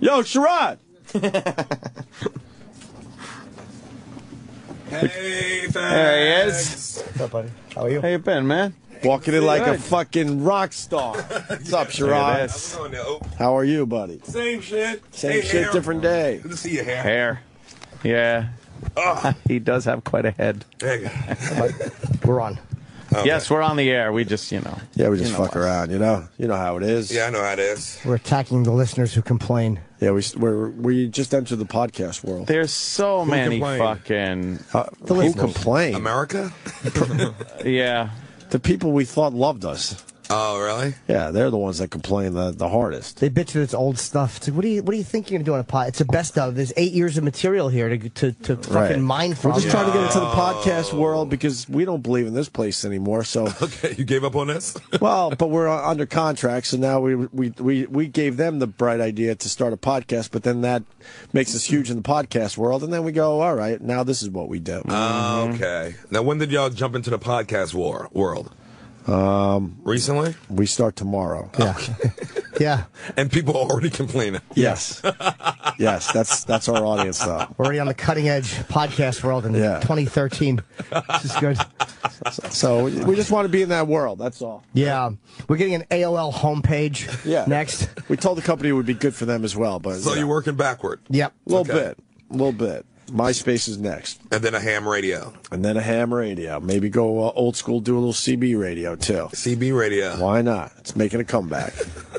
Yo, Sherrod! Hey, thanks. There he is. What's up, buddy? How are you? How you been, man? Walking in like a fucking rock star. What's up, Sherrod? How's it going there, Opie? How are you, buddy? Same shit. Same shit, hair. different day. Good to see your hair. Hair. Yeah. Oh, He does have quite a head. there you go. We're on. Okay. Yes, we're on the air. We just, Yeah, we just fuck us. around, you know? You know how it is. Yeah, I know how it is. We're attacking the listeners who complain. Yeah, we just entered the podcast world. There's so many complained? fucking, Who complained? America? yeah. The people we thought loved us. Oh, really? Yeah, they're the ones that complain the hardest. They bitch that it's old stuff. It's like, what do you think you're gonna do on a pod? It's the best of. There's 8 years of material here to fucking mine from. We're just trying to get into the podcast world because we don't believe in this place anymore. So, Okay, you gave up on this? well, but we're under contract, so now we gave them the bright idea to start a podcast, but then that makes us huge in the podcast world, and then we go, all right, now this is what we do. Okay. Now, when did y'all jump into the podcast world? Recently? We start tomorrow. Yeah. Yeah. And people are already complaining. Yes, yes, that's our audience, though. We're already on the cutting edge podcast world in 2013. This is good. So we just want to be in that world. That's all. Yeah. We're getting an AOL homepage next. We told the company it would be good for them as well, but So you're working backward. Yep. a little bit. MySpace is next, And then a ham radio. and then a ham radio. Maybe go old school, do a little CB radio too. CB radio. Why not? It's making a comeback.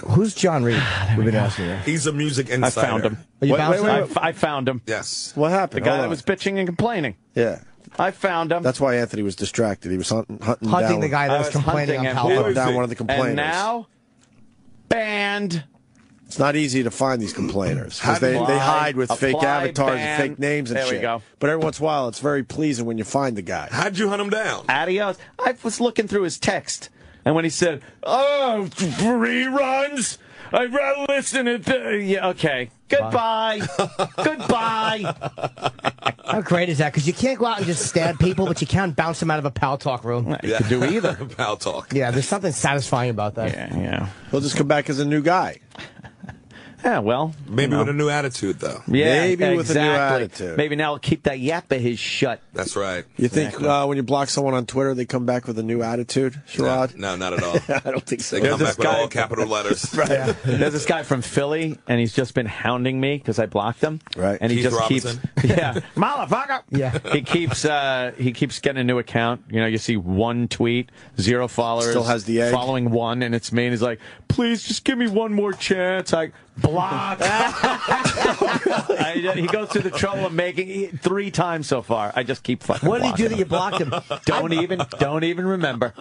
Who's John Reed? We've been asking you. He's a music I insider. found him. Are you Wait, bouncing? wait, wait. I found him. Yes. What The happened? guy Hold that on. was bitching and complaining. Yeah. I found him. That's why Anthony was distracted. He was hunting Hunting down the guy that was complaining on hunting him. Palpo. hunting down one of the complainers. And now, banned. It's not easy to find these complainers How because do they you- hide with fake Apply, avatars ban. and fake names and There we shit. go. But every once in a while, it's very pleasing when you find the guy. How'd you hunt him down? Adios. I was looking through his text, and when he said, "Oh, reruns," I'd rather listen to. Yeah, okay. Goodbye. Goodbye. How great is that? Because you can't go out and just stab people, but you can bounce them out of a Pal Talk room. You could do either. Pal talk. Yeah, there's something satisfying about that. Yeah. He'll just come back as a new guy. Yeah, well. Maybe you know. with a new attitude, though. Yeah, Maybe with a new exactly. attitude. Maybe now he'll keep that yap of his shut. That's right. You think when you block someone on Twitter, they come back with a new attitude, Sherrod? No, not at all. I don't think so. They come this back with guy- all capital letters. Yeah. There's this guy from Philly, and he's just been hounding me because I blocked him. Right. And he Keith just Robinson? keeps, motherfucker. Yeah. He keeps getting a new account. You know, you see one tweet, 0 followers. Still has the egg. Following one, and it's me. And he's like, "Please, just give me one more chance." I block. He goes through the trouble of making it 3 times so far. I just keep fucking. What did he do that blocking you blocked him? Don't even remember.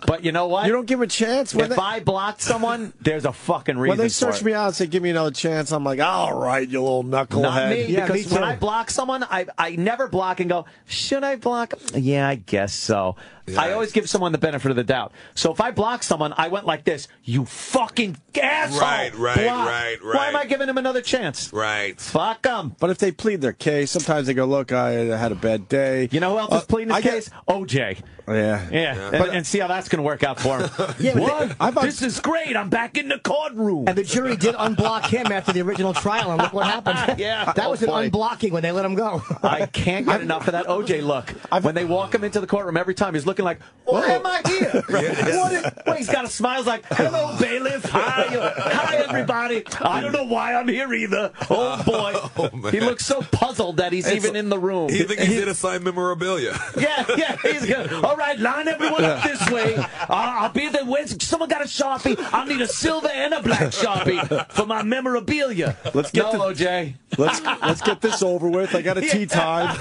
But you know what? You don't give him a chance? If I block someone, there's a fucking reason. When they for search it. me out and say, give me another chance, I'm like, all right, you little knucklehead. Not me, Yeah, because me when too. I block someone, I never block and go, should I block? Yeah, I guess so. Yeah. I always give someone the benefit of the doubt. So if I block someone, I went like this, you fucking asshole. Right. Block. Why am I giving him another chance? Right. Fuck them. But if they plead their case, sometimes they go, look, I had a bad day. You know who else is pleading his case? OJ. Yeah. Yeah. And see how that's going to work out for him. Yeah, but What? This is great. I'm back in the courtroom. And the jury did unblock him after the original trial, and look what happened. Yeah. That was an boy. unblocking when they let him go. I can't get enough of that OJ look. When they walk him into the courtroom every time, he's looking like, why am I here? Well, he's got a smile. He's like, hello, bailiff. Hi, everybody. I don't know why I'm here either. Oh, boy. man. He looks so puzzled that he's even in the room. He think he's here to sign memorabilia. Yeah, he's good. All right, line everyone up this way. I'll be there. Someone got a Sharpie? I'll need a silver and a black Sharpie for my memorabilia. Let's get OJ. Let's get this over with. I got a tea time.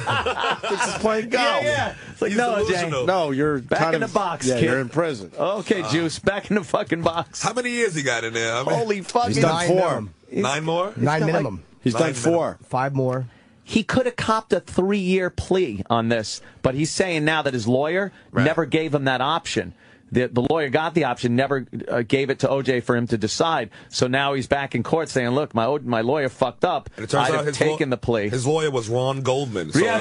This is playing golf. Yeah. It's like, He's no, delusional. OJ. No, you're Back kind in of, the box, yeah, kid. you're in prison. Okay, Juice, back in the fucking box. How many years he got in there? Holy fucking He's done 9 4. minimum. 9 more? 9 got minimum. He's done Nine 4. 5 more. He could have copped a 3-year plea on this, but he's saying now that his lawyer never gave him that option. the lawyer got the option, never gave it to OJ for him to decide. So now he's back in court saying, "Look, my lawyer fucked up. And it turns out I'd have taken the plea." His lawyer was Ron Goldman. So. Yeah.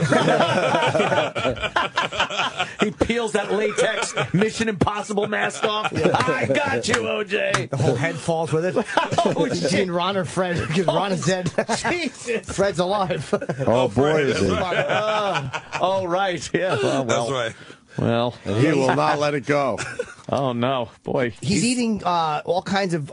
He peels that latex Mission Impossible mask off. I got you, OJ. The whole head falls with it. Oh, shit. Ron or Fred, because Ron is dead. Jesus. Fred's alive. Oh, boy, is he. Oh, right. Yeah. Well, That's right. Well, And he will not let it go. oh, no. Boy. He's eating all kinds of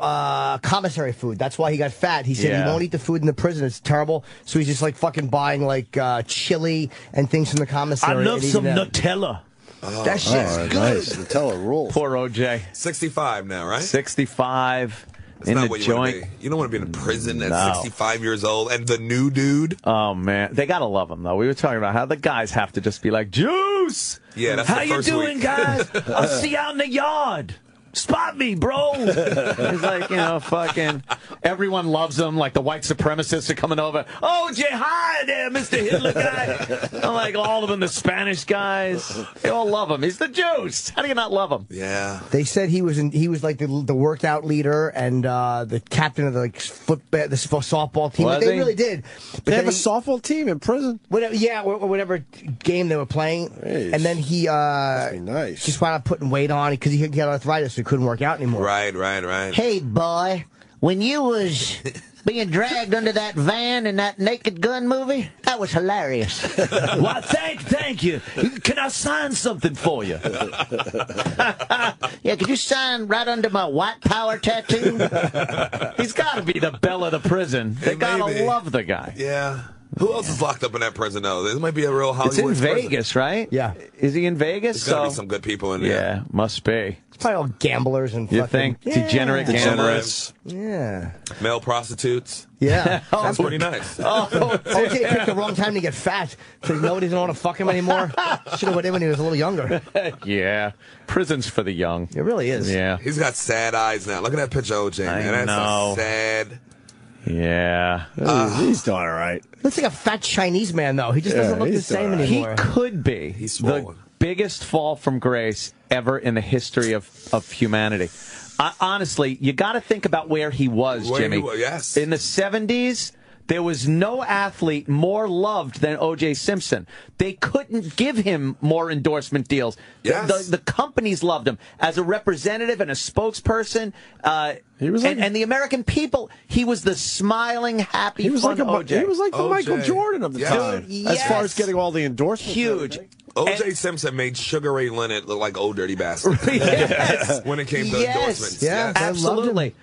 commissary food. That's why he got fat. He said he won't eat the food in the prison. It's terrible. So he's just like fucking buying like chili and things from the commissary. I love some Nutella. Oh, that shit's good. Nice. Nutella rules. Poor OJ. 65 now, right? 65. That's in not the what joint. You want to be. You don't want to be in a prison at 65 years old and the new dude. Oh, man. They got to love him, though. We were talking about how the guys have to just be like, Juice! Yeah, that's how the you first doing, week. guys? I'll see you out in the yard. Spot me, bro. It's like, fucking everyone loves him. Like the white supremacists are coming over. Oh, Jay, hi there, Mr. Hitler guy. I'm like all of them, the Spanish guys. They all love him. He's the Juice. How do you not love him? Yeah. They said he was like the workout leader and the captain of the softball team. Was They he? really did. But They have then a softball team in prison? whatever game they were playing. Jeez. And then he Must be nice. just wound up putting weight on because he had arthritis, so he couldn't work out anymore. Right. Hey, boy, when you was being dragged under that van in that Naked Gun movie, that was hilarious. Well, thank you. Can I sign something for you? Yeah, could you sign right under my white power tattoo? He's got to be the belle of the prison. They Hey, got to maybe. love the guy. Yeah. Who else is locked up in that prison, though? This might be a real Hollywood It's in prison. Vegas, right? Yeah. Is he in Vegas? There's got to be some good people in there. Yeah, must be. It's probably all gamblers and You fucking, think? Degenerate Degenerates. Yeah. Male prostitutes. Yeah. That's pretty nice. OJ picked the wrong time to get fat, so nobody doesn't want to fuck him anymore. Should have went in when he was a little younger. Yeah. Prison's for the young. It really is. Yeah. He's got sad eyes now. Look at that picture, OJ, I man. That's know. a sad. Yeah. He's doing all right. Looks like a fat Chinese man, though. He just doesn't look the he's same all right. He anymore. could be He's the swollen. biggest fall from grace ever in the history of humanity. Honestly, you got to think about where he was, Where Jimmy. he was, yes. In the 70s, there was no athlete more loved than O.J. Simpson. They couldn't give him more endorsement deals. Yes. The companies loved him. As a representative and a spokesperson, He was like- and the American people, he was the smiling, happy, He was fun like O.J. He was like the OJ. Michael Jordan of the Yeah. time. Dude, As far yes. as getting all the endorsements. and Huge. everything. O.J. Simpson made Sugar Ray Leonard look like old dirty bastard. Yes. When it came to Yes. endorsements. Yeah. Yes. I loved Absolutely.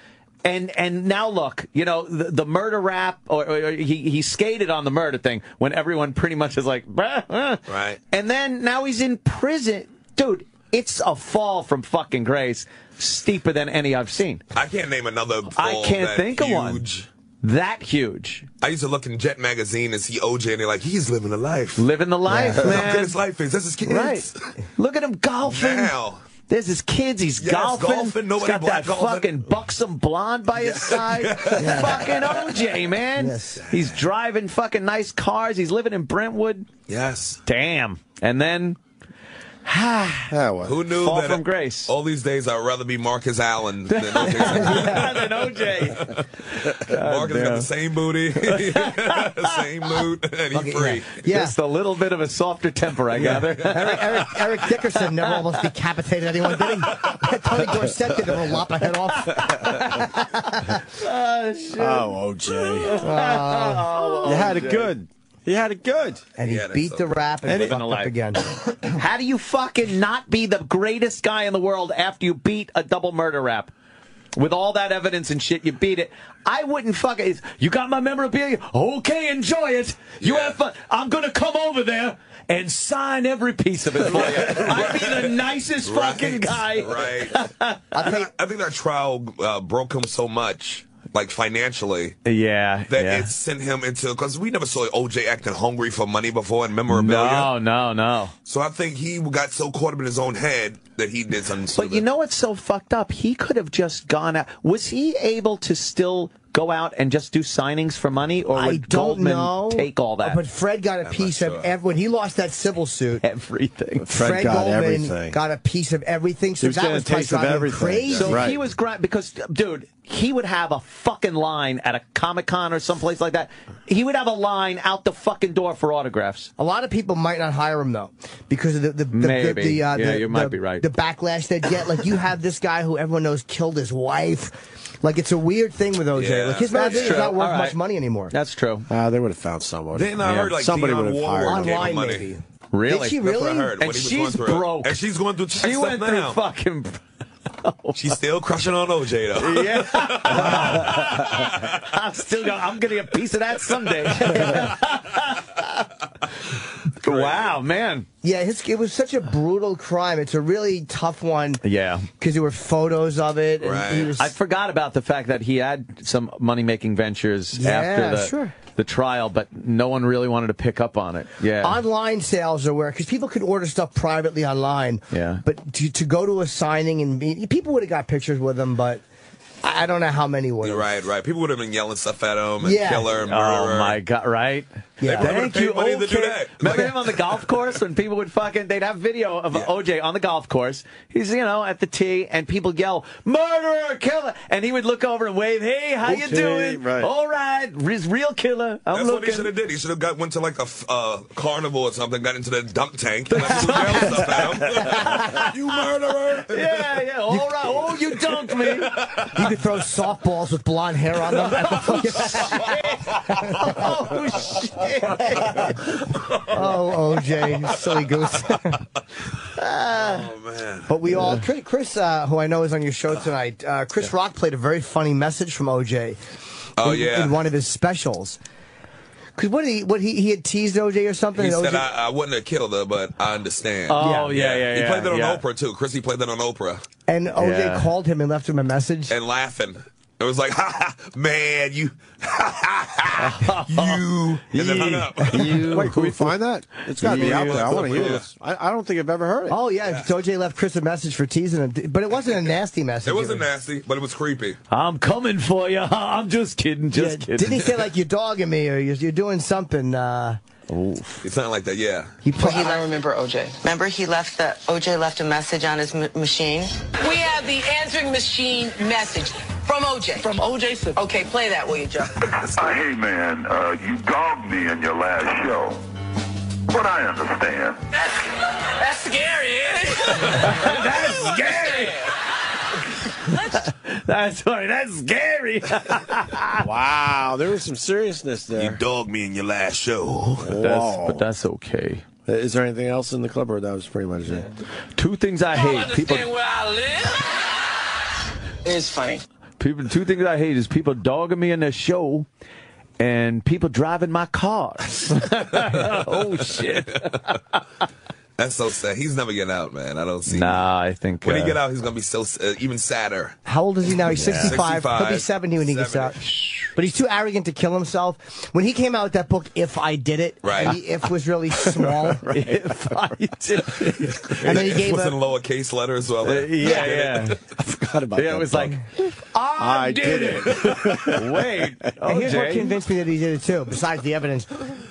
And now look, the murder rap, or he skated on the murder thing when everyone pretty much is like, Right. And then now he's in prison. Dude, it's a fall from fucking grace steeper than any I've seen. I can't name another fall I can't that think of one. huge. That huge. I used to look in Jet magazine and see OJ, and they're like, he's living a life. Living the life, Look man. at his life is. That's his kids. Right. Look at him golfing. Now. There's his kids. He's Yes, golfing. golfing. Nobody He's got black that golfing. fucking buxom blonde by his side. Fucking OJ, man. Yes. He's driving fucking nice cars. He's living in Brentwood. Yes. Damn. And then, Yeah, well. Who knew fall that from grace. all these days I'd rather be Marcus Allen than OJ Simpson. Than OJ. Marcus got damn. the same booty, same loot, and he's free. Yeah. Just a little bit of a softer temper, I gather. Eric Dickerson never almost decapitated anyone, did he? Tony Dorsett did never lop a head off. Oh, OJ. You had it good. He had it good. And he Yeah, that's beat so the rap and Living fucked a up life. again. How do you fucking not be the greatest guy in the world after you beat a double murder rap? With all that evidence and shit, you beat it. I wouldn't fucking... You got my memorabilia? Okay, enjoy it. You have fun. I'm going to come over there and sign every piece of it for you. I'd be the nicest fucking guy. Right. I think that trial broke him so much, like financially, Yeah, that it sent him into, because we never saw OJ acting hungry for money before in memorabilia. No. So I think he got so caught up in his own head that he did something But you stupid. know what's so fucked up? He could have just gone out. Was he able to still go out and just do signings for money, or would I don't Goldman know. take all that? But Fred got a piece of when he lost that civil suit. Everything. Fred got Goldman everything. got a piece of everything. So He was that getting was a taste of driving him everything. crazy. So Right. he was because, dude, he would have a fucking line at a Comic-Con or someplace like that. He would have a line out the fucking door for autographs. A lot of people might not hire him though, because of Maybe. You might be right. The backlash they get. Like you have this guy who everyone knows killed his wife. Like it's a weird thing with OJ. Yeah. Like his That's memorabilia is not true. worth All much right. money anymore. That's true. They would have found someone. Didn't I heard like somebody would Dionne have Warwick hired. gave him Online money. maybe. Really? Did she That's really? what I heard. And when he was going she's through it. broke. And she's going through She stuff went through now. fucking... She's still crushing on OJ though. Yeah. I'm going to get a piece of that someday. Wow, man. Yeah, it was such a brutal crime. It's a really tough one. Yeah. Because there were photos of it. And Right. he was, I forgot about the fact that he had some money-making ventures after the trial, but no one really wanted to pick up on it. Yeah. Online sales are where, because people could order stuff privately online. Yeah. But to go to a signing and people would have got pictures with him, but I don't know how many would have. Right. People would have been yelling stuff at him and Yeah. killer and murderer. Oh, my God, right? Yeah. They Thank paid you, money to do okay. that. Remember him on the golf course when people would they'd have video of OJ on the golf course. He's, at the tee, and people yell, murderer, killer. And he would look over and wave, hey, how you Okay, doing? right. All right, real killer. I'm That's looking. what he should have did. He should have went to like a carnival or something, got into the dunk tank, and people yelling stuff at him. You murderer! Yeah, all right. Oh, you dunked me. You could throw softballs with blonde hair on them. At the Oh, shit. oh, OJ, you silly goose. Oh man! But we all, Chris, who I know is on your show tonight, Chris Rock played a very funny message from OJ. Oh in, yeah. in one of his specials. Because he had teased OJ or something. He and said, OJ I wouldn't have killed her, but I understand. Oh, yeah. He played that on yeah. Oprah, too. Chrissy played that on Oprah. And OJ Yeah. called him and left him a message. And laughing. It was like, ha ha, man, you, you. And then hung up. Wait, can we find that? It's got to be out there. I want to hear Yeah. this. I don't think I've ever heard it. Oh, yeah. OJ left Chris a message for teasing him. But it wasn't a nasty message. It wasn't nasty, but it was creepy. I'm coming for you. I'm just kidding. Just kidding. Didn't he say, like, you're dogging me or you're doing something? It sounded like that, yeah. I remember OJ. Remember OJ left a message on his machine? We have the answering machine message from OJ. From OJ? Okay, play that, will you, Joe? Hey, man, you dogged me in your last show. But I understand. That's scary, isn't it? That's scary. That's scary. Wow, there was some seriousness there. dogged me in your last show. But that's okay. Is there anything else in the clip, or that was pretty much it? Two things I hate. People. Where I live? It's funny. Two things I hate is people dogging me in their show, and people driving my cars. Oh shit. That's so sad. He's never getting out, man. I don't see. Nah, I think When he get out, he's gonna be so even sadder. How old is he now? He's 65. 65. He'll be 70 when he gets out. But he's too arrogant to kill himself. When he came out with that book, If I Did It, Right. and the if was really small. If I did. And then he gave was in a... lowercase letters. Well, Yeah. I forgot about that. Yeah, it was book. like, I did it. Wait. And here's what OJ. convinced me that he did it too, besides the evidence,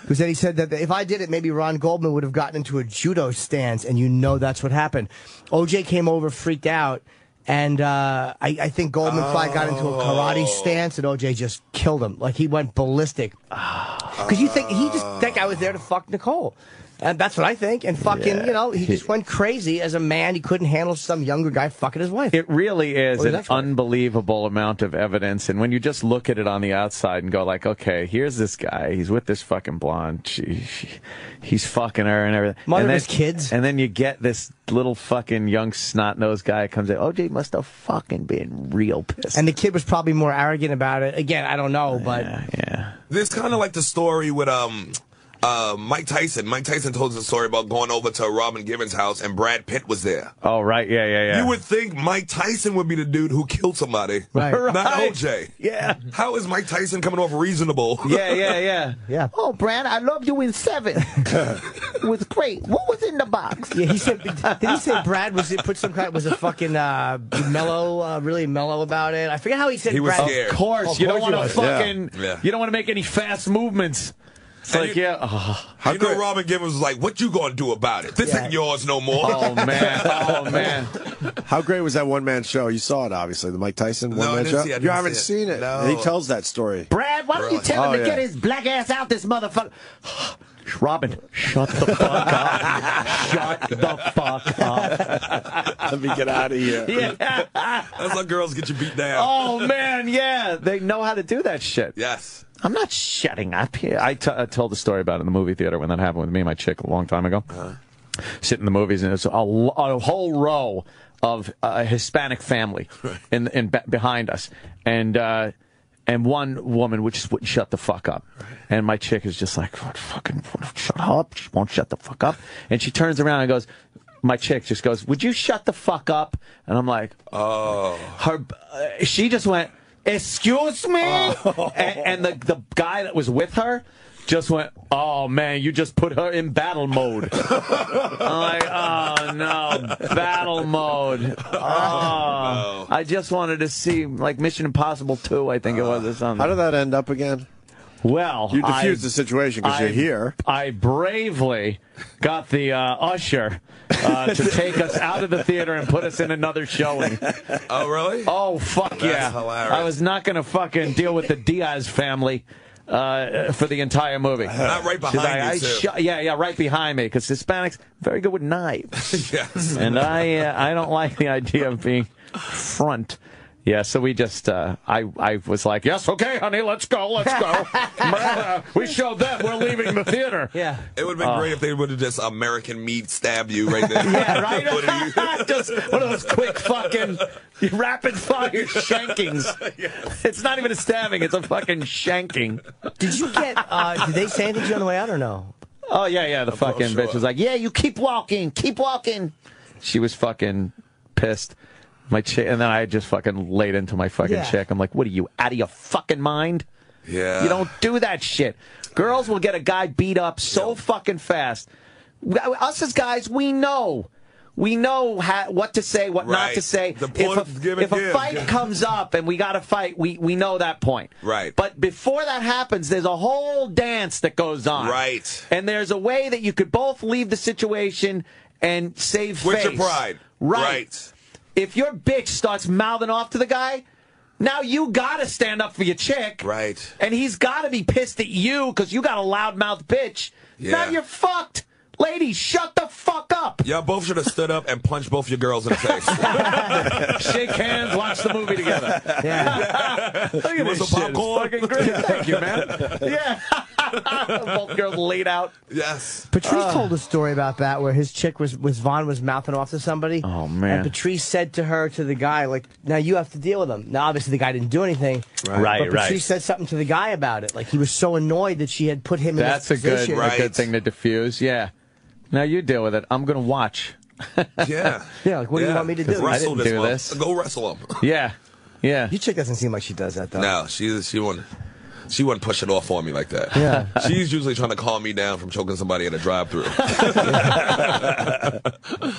was that he said that if I did it, maybe Ron Goldman would have gotten into a judo stance, and that's what happened. OJ came over, freaked out, and I think Goldman probably got into a karate stance, and OJ just killed him. Like, he went ballistic. Because you think that guy was there to fuck Nicole. And that's what I think. And fucking, he just went crazy as a man. He couldn't handle some younger guy fucking his wife. It really is an that's right. unbelievable amount of evidence. And when you just look at it on the outside and go like, okay, here's this guy. He's with this fucking blonde. He's fucking her and everything. Mother and of his kids. And then you get this little fucking young snot-nosed guy comes in. OJ must have fucking been real pissed. And the kid was probably more arrogant about it. Again, I don't know, but... Yeah. This kind of like the story with Mike Tyson. Mike Tyson told us a story about going over to Robin Givens' house and Brad Pitt was there. Oh, right. Yeah. You would think Mike Tyson would be the dude who killed somebody. Right. Not OJ. Yeah. How is Mike Tyson coming off reasonable? Yeah. Oh, Brad, I loved you in 7. It was great. What was in the box? Yeah, he said. Did he say Brad was a fucking mellow, really mellow about it? I forget how he said. He was Brad. scared. Of course. You don't want to fucking. Yeah. You don't want to make any fast movements. It's And like, you- yeah. You know Robin Givens was like, what you gonna do about it? This ain't yours no more. Oh, man. How great was that one-man show? You saw it, obviously, the Mike Tyson I one-man didn't show? see it. I You didn't haven't see it. seen it. No. He tells that story. Brad, why don't you tell him Oh, to yeah. get his black ass out this motherfucker? Robin, shut the fuck up. Shut the fuck up. Let me get out of here. Yeah. That's how girls get you beat down. Oh, man, yeah. They know how to do that shit. Yes. I'm not shutting up here. I told the story about it in the movie theater when that happened with me and my chick a long time ago. Sitting in the movies, and it's a whole row of a Hispanic family behind us. And one woman would just wouldn't shut the fuck up. And my chick is just like, fucking shut up. She won't shut the fuck up. And she turns around and goes, my chick just goes, would you shut the fuck up? And I'm like, oh. She just went, excuse me? And the guy that was with her just went, oh, man, you just put her in battle mode. I'm like, oh, no, battle mode. Oh, I just wanted to see, like, Mission Impossible 2, I think it was, or something. How did that end up again? Well, You diffused the situation because you're here. I bravely got the usher to take us out of the theater and put us in another showing. Oh, really? Oh, fuck yeah. Hilarious. I was not going to fucking deal with the Diaz family for the entire movie. Not right behind you, too. Yeah, right behind me, because Hispanics, very good with knives. Yes. And I don't like the idea of being front. Yeah, so we just, I was like, yes, okay, honey, let's go. We showed them, we're leaving the theater. Yeah. It would have been great if they would have just American meat stabbed you right there. Yeah, right? Just one of those quick fucking rapid fire shankings. Yes. It's not even a stabbing, it's a fucking shanking. Did you get? Did they say anything to you on the way out or no? Oh, yeah, the fucking bitch was like, yeah, you keep walking. She was fucking pissed. My chick, and then I just fucking laid into my fucking chick. I'm like, what are you, out of your fucking mind? Yeah. You don't do that shit. Girls will get a guy beat up so fucking fast. Us as guys, we know. We know what to say, what not to say. If a fight comes up and we got to fight, we know that point. Right. But before that happens, there's a whole dance that goes on. Right. And there's a way that you could both leave the situation and save face. With your pride. Right. If your bitch starts mouthing off to the guy, now you gotta stand up for your chick. Right. And he's gotta be pissed at you because you got a loudmouth bitch. Yeah. Now you're fucked. Ladies, shut the fuck up. Y'all both should have stood up and punched both your girls in the face. Shake hands, watch the movie together. Yeah. Look at this shit. It's fucking great. Thank you, man. Yeah. Both girls laid out. Yes. Patrice told a story about that where his chick was Vaughn was mouthing off to somebody. Oh, man. And Patrice said to the guy, like, now you have to deal with him. Now, obviously, the guy didn't do anything. Right. But Patrice said something to the guy about it. Like, he was so annoyed that she had put him in That's this a position. a good thing to diffuse. Yeah. Now you deal with it. I'm going to watch. Yeah. Yeah, like, what do you want me to do? I didn't do one. this. Go wrestle him. Yeah. Your chick doesn't seem like she does that, though. No, she wouldn't push it off on me like that. Yeah. She's usually trying to calm me down from choking somebody at a drive-thru.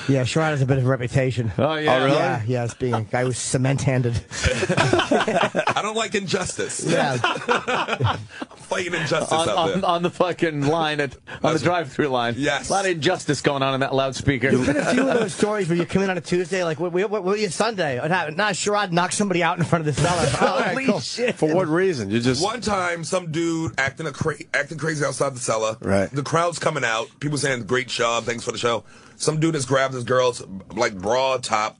Yeah, Sherrod has a bit of a reputation. Oh, yeah. Oh, really? Yeah, as being a guy who's cement-handed. I don't like injustice. Yeah. I'm fighting injustice out there. on the fucking line on the drive-through line. Yes. A lot of injustice going on in that loudspeaker. There's been a few of those stories where you come in on a Tuesday, like, what are you Sunday? What happened? Nah, Sherrod knocked somebody out in front of the cellar. All right, Holy cool. shit. For what reason? You just... One time, some dude acting crazy outside the cellar. Right. The crowd's coming out. People saying, great job, thanks for the show. Some dude has grabbed his girl's, like, bra top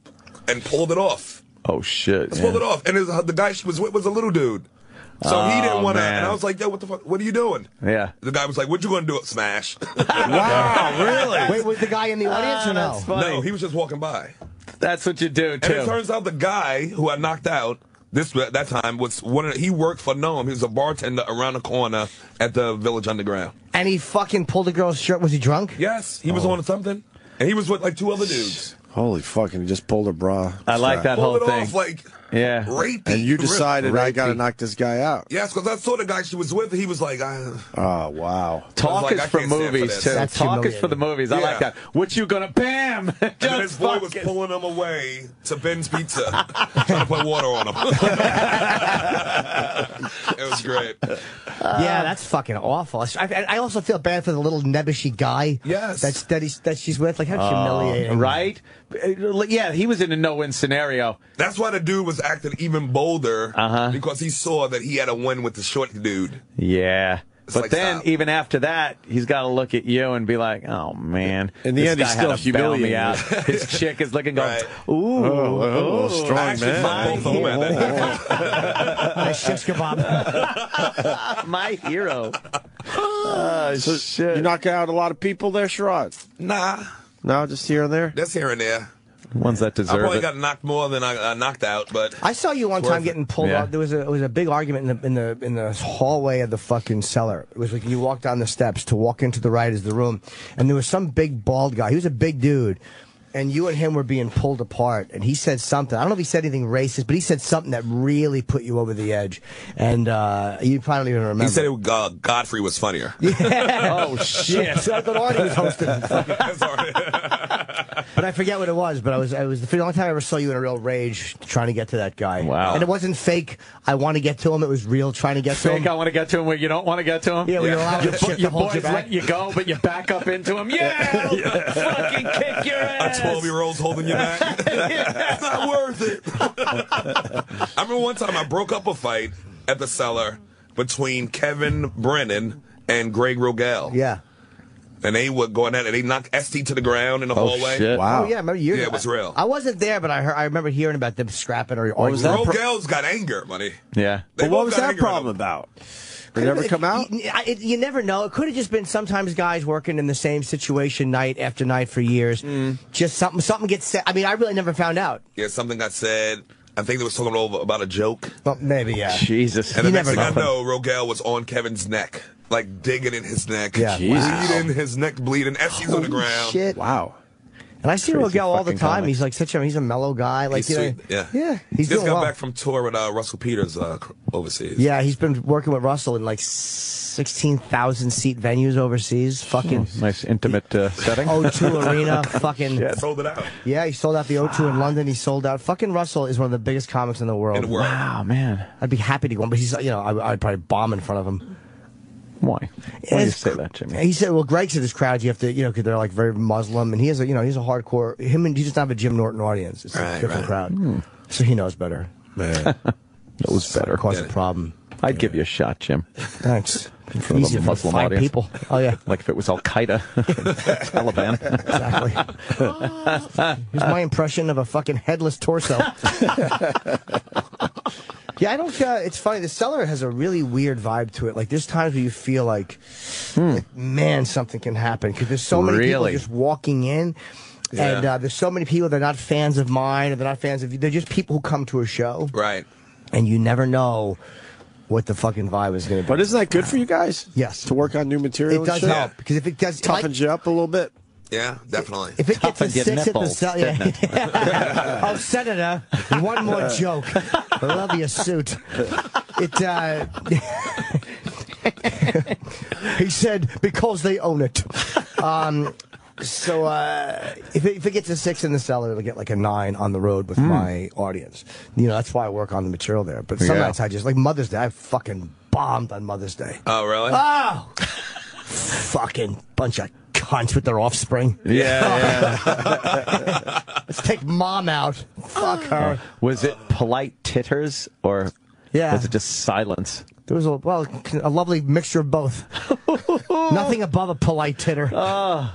and pulled it off. Oh, shit. Pulled it off. And the guy she was with was a little dude. So he didn't want to. man. And I was like, yo, what the fuck? What are you doing? Yeah. The guy was like, what you going to do? Smash. Wow, really? Wait, was the guy in the audience or no? That's funny. No, he was just walking by. That's what you do, too. And it turns out the guy who I knocked out that time was he worked for Noam. He was a bartender around the corner at the Village Underground. And he fucking pulled a girl's shirt. Was he drunk? Yes, he was on something, and he was with like 2 other dudes. Holy fucking! He just pulled her bra. I like that whole Pulled it thing. off like Yeah. rapey. And you decided I got to Rapey. knock this guy out. Yes, because I saw the guy she was with. He was like, Oh wow! Talk like, is I for can't stand for movies, this. too. That's Talk is for the movies. I Yeah. like that. What you gonna, bam! and then his Just boy was fucking- pulling him away to Ben's Pizza, trying to put water on him. It was great. Yeah, that's fucking awful. I also feel bad for the little nebbishy guy. Yes. that she's with. Like, how humiliating. Right? Yeah, he was in a no-win scenario. That's why the dude was acting even bolder because he saw that he had a win with the short dude. Yeah. But like, then, stop. even after that, he's got to look at you and be like, "Oh man!" In the this end, guy he's had still to bail me humiliating out. His chick is looking, going, Right. "Ooh, Oh, strong I actually man. fucked both of them at that. Nice shish kebab. my hero." Oh, shit! You knock out a lot of people there, Sherrod? Nah, No, just here and there. that's here and there. Ones that I deserve probably it. got knocked more than I knocked out, but I saw you one It's worth time it. getting pulled Yeah. out. There was a big argument in the hallway of the fucking cellar. It was like you walk down the steps to walk into the right is the room, and there was some big bald guy. He was a big dude. And you and him were being pulled apart, and he said something. I don't know if he said anything racist, but he said something that really put you over the edge. And you probably don't even remember. he said Godfrey was funnier. Oh shit! So I thought Artie was hosting. That's all right. But I forget what it was. But it was the only time I ever saw you in a real rage trying to get to that guy. Wow. And it wasn't fake. I want to get to him. It was real trying to get to Fake, him. I want to get to him where you don't want to get to him. Yeah, we allow Your, the shit to your hold you boys back. let you go, but you back up into him. Yeah, fucking kick your ass. A 12-year-old's holding you back. It's not worth it. I remember one time I broke up a fight at the cellar between Kevin Brennan and Greg Rogel. Yeah. And they were going at it. They knocked ST to the ground in the hallway. shit. Wow. Oh yeah, I remember years. Yeah, it was real. I wasn't there, but I remember hearing about them scrapping or What was that? Rogel's got anger, buddy. Yeah. They But what both was got that anger in problem them. about? Did it ever come out? You never know. It could have just been sometimes guys working in the same situation night after night for years. Just something gets said. I mean, I really never found out. Yeah, something got said. I think they was talking about a joke. Well, maybe, yeah. Jesus. And the You next never thing I know, Rogel was on Kevin's neck. Like digging in his neck. Yeah. Bleeding, his neck bleeding. ST's on the Holy ground. shit. Wow. And I see Crazy Rogel all the fucking time. comic. He's like he's a mellow guy. Like, He's sweet. Yeah. Yeah. He's just doing got well. back from tour with Russell Peters overseas. Yeah, he's been working with Russell in like 16,000 seat venues overseas. Fucking Nice intimate setting. O2 Arena. Fucking Sold it out. yeah, he sold out the O2 in London. He sold out. Fucking Russell is one of the biggest comics in the world. In the world. Wow, man. I'd be happy to go, but he's I'd probably bomb in front of him. Why? Why do you say that, Jimmy? He said, well, Greg said his crowd, you have to, because they're like very Muslim, and he has he's a hardcore, he doesn't have a Jim Norton audience. It's a different crowd. So he knows better. Man. Knows better. Cause a problem. I'd give you a shot, Jim. Thanks. For the Easy to Muslim find audience. people. Oh, yeah. Like if it was Al Qaeda, Taliban. Exactly. Here's my impression of a fucking headless torso. Yeah, I don't. It's funny. The cellar has a really weird vibe to it. Like, there's times where you feel like man, something can happen because there's so many people Really? just walking in, and there's so many people. They're not fans of mine, or they're not fans of you. They're just people who come to a show, Right. and you never know what the fucking vibe is going to be. But isn't that good for you guys? Yes. To work on new material It does and shit? help because if it does Toughens you up a little bit. Yeah, definitely. If it gets to Toughened your 6 at the nipples, cell, yeah. Oh, Senator, one more joke. I love your suit. He said because they own it. So if it gets a 6 in the cellar, it'll get like a 9 on the road with my audience. That's why I work on the material there. But some nights I just like Mother's Day. I fucking bombed on Mother's Day. Oh, really? Oh, fucking bunch of cunts with their offspring. Yeah. Let's take mom out. Fuck her. Was it polite titters or was it just silence? There was a lovely mixture of both. Nothing above a polite titter.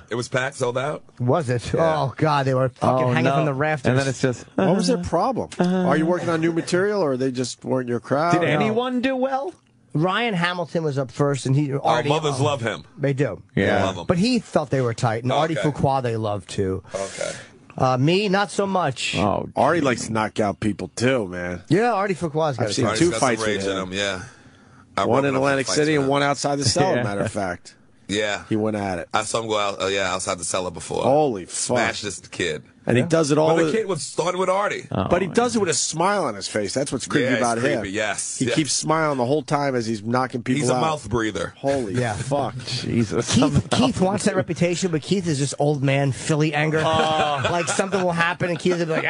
It was packed, sold out? Was it? Yeah. Oh, God, they were fucking hanging from the rafters. And then it's just, What was their problem? Are you working on new material, or they just weren't your crowd? did anyone do well? Ryan Hamilton was up first, and Our mothers love him. They do. Yeah. Love him. But he felt they were tight, and Artie Okay. Fuqua they loved, too. Okay. Me, not so much. Oh, Artie likes to knock out people too, man. Yeah, Artie Fuqua's got I've seen it. two got fights some with rage in him. him. Yeah. One in Atlantic City and one outside the cellar, matter of fact. Yeah. He went at it. I saw him go out. outside the cellar before. Holy fuck. Smashed this kid. And he does it all Well, the with, kid was started with Artie. but he does it with a smile on his face. That's what's creepy Yeah, about it's him. creepy, yes. He Yeah. keeps smiling the whole time as he's knocking people He's out. a mouth breather. Holy fuck. Jesus. Keith wants that reputation, but Keith is just old man Philly anger. Like something will happen and Keith will be like,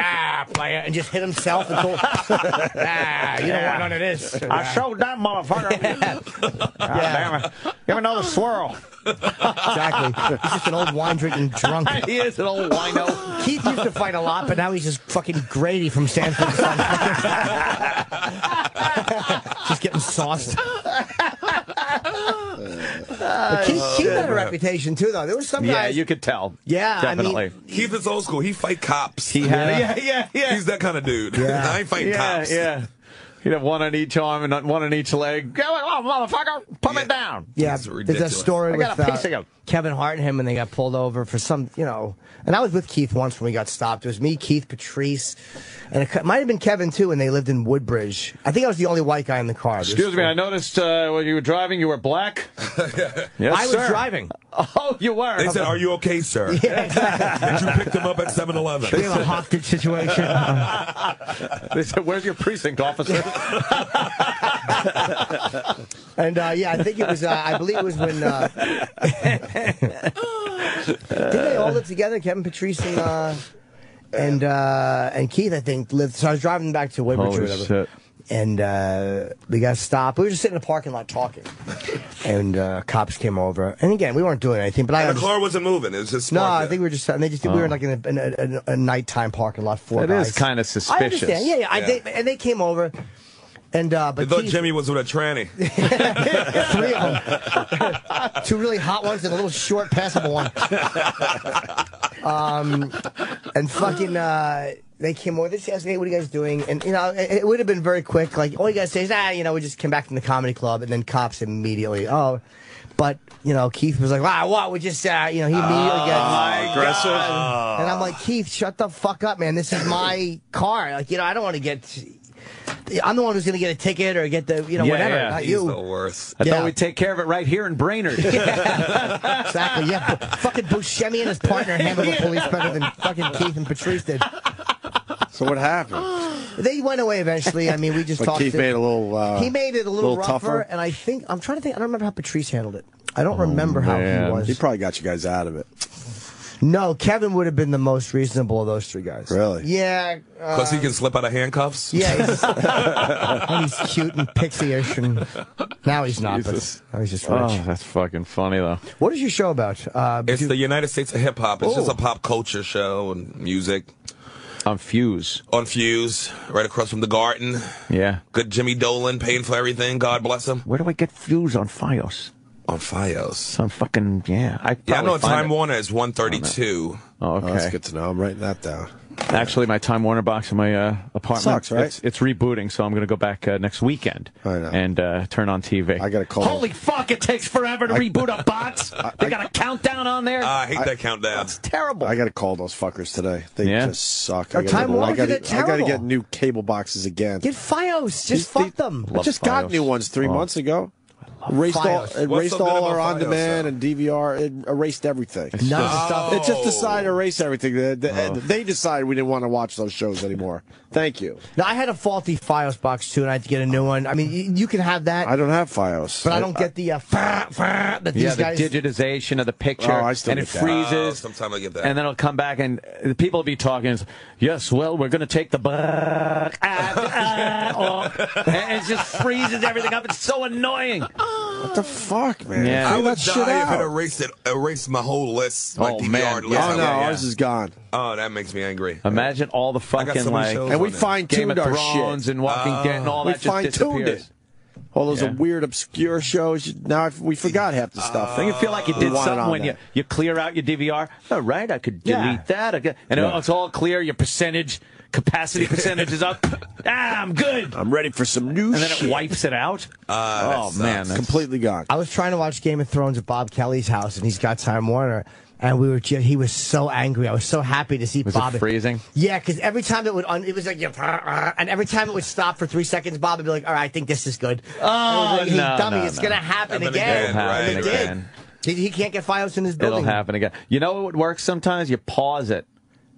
player, and just hit himself until, you don't want none of this. I showed that motherfucker. Damn it. Give me another swirl. Exactly. He's just an old wine drinking drunk. He is an old wino. Keith used to fight a lot, but now he's just fucking Grady from Sanford. Just getting sauced. Keith had a reputation too, though. There was some Yeah, guys. you could tell. Yeah, definitely. I mean, Keith is old school. He fight cops. He had yeah. He's that kind of dude. Yeah. I ain't fighting cops. Yeah. He'd have one on each arm and one on each leg. Go on, motherfucker. Put me down. yeah, It's there's ridiculous. that story I with got a piece of you. Kevin Hart and him when they got pulled over for some, and I was with Keith once when we got stopped. It was me, Keith, Patrice, and it might have been Kevin too, and they lived in Woodbridge. I think I was the only white guy in the car. Excuse me, I noticed when you were driving, you were black. Yes, I was sir. driving. Oh, you were. They said, "Are you okay, sir?" Yeah, exactly. And you picked him up at 7-Eleven. We have a hostage situation. They said, "Where's your precinct officer?" And I think it was. I believe it was when. Didn't they all live together? Kevin, Patrice, and Keith, I think, lived. So I was driving back to Woodbridge or Holy whatever. shit. And we got stopped. We were just sitting in the parking lot talking, and cops came over. And again, we weren't doing anything. But And the car wasn't moving. It was just no, parked I there. think we were just. And we were like in a nighttime parking lot. Four That guys. is kind of I suspicious. understand. Yeah. And they came over. And but They thought Keith, Jimmy was with a tranny. 3 of them, 2 really hot ones and a little short, passable one. And fucking, they came over. They asked me, "Hey, what are you guys doing?" And it would have been very quick. Like all you guys say is, we just came back from the comedy club, and then cops immediately. But Keith was like, "Wow, what? We just, he immediately got aggressive. And I'm like, Keith, shut the fuck up, man. This is my car. Like, I don't want to get. I'm the one who's going to get a ticket or get the, whatever. yeah. Not He's you. the worst. I Yeah. thought we'd take care of it right here in Brainerd. Exactly. Yeah. Fucking Buscemi and his partner handled the police better than fucking Keith and Patrice did. So what happened? They went away eventually. I mean, we just But talked. Keith made it a little. He made it a little rougher, tougher. and I'm trying to think. I don't remember how Patrice handled it. I don't remember how he man. was. He probably got you guys out of it. No, Kevin would have been the most reasonable of those 3 guys. Really? Yeah. Because he can slip out of handcuffs? Yeah. And he's cute and pixie-ish, and now he's not. Jesus. But now he's just rich. Oh, that's fucking funny, though. What is your show about? It's the United States of Hip Hop. It's just Oh. a pop culture show and music. On Fuse. On Fuse, right across from the Garden. Yeah. Good Jimmy Dolan paying for everything. God bless him. Where do I get Fuse on Fios? On Fios. Some fucking, yeah. I know Time Warner is 132. Oh, okay. Oh, that's good to know. I'm writing that down. Actually, my Time Warner box in my apartment. Sucks, right? It's rebooting, so I'm going to go back next weekend I know. and turn on TV. I got to call. Holy fuck, it takes forever to reboot a box. They got a countdown on there. I hate that countdown. Terrible. I got to call those fuckers today. They Yeah? just suck. Our Time Warner did it I got to terrible. get new cable boxes again. Get Fios. Just fuck them. I just got Fios. new ones 3 months ago. Erased all, Fios. erased What's so good all about our Fios, on-demand though? and DVR. It erased everything. None of the stuff. It just decided to erase everything. They decided we didn't want to watch those shows anymore. Thank you. Now, I had a faulty Fios box, too, and I had to get a new one. I mean, you can have that, I don't have Fios. but I don't get the that these Yeah, the guys... digitization of the picture, Oh, I still and it get that. freezes. Sometimes I get that. And then it'll come back, and the people will be talking. It's, yes, well, we're going to take the and it just freezes everything up. It's so annoying. What the fuck, man? Yeah. I Throw would that shit die if out. it erased my whole list, my Oh, DVR man. list. Oh, no, Yeah. ours is gone. Oh, that makes me angry. Imagine all the got fucking so many like shows And we on there. Game fine-tuned of our Thrones shit. and Walking Dead and all We that just fine-tuned disappears. it. All those Yeah. weird, obscure shows. Now we forgot half the stuff. Don't you feel like you did want it something on when there. you clear out your DVR? All right, I could delete Yeah. that. And it's all clear, your percentage capacity percentage is up. I'm good. I'm ready for some new And then it wipes it out. Oh, man. That's completely gone. I was trying to watch Game of Thrones at Bob Kelly's house, and he's got Time Warner. And he was so angry. I was so happy to see Bob. Was it freezing? Yeah, because every time it would, it was like, and every time it would stop for 3 seconds, Bob would be like, all right, I think this is good. Oh, like, hey, dummy, it's going to happen again. Right, it did. He can't get Fios in his building. It'll happen again. You know what would work sometimes? You pause it.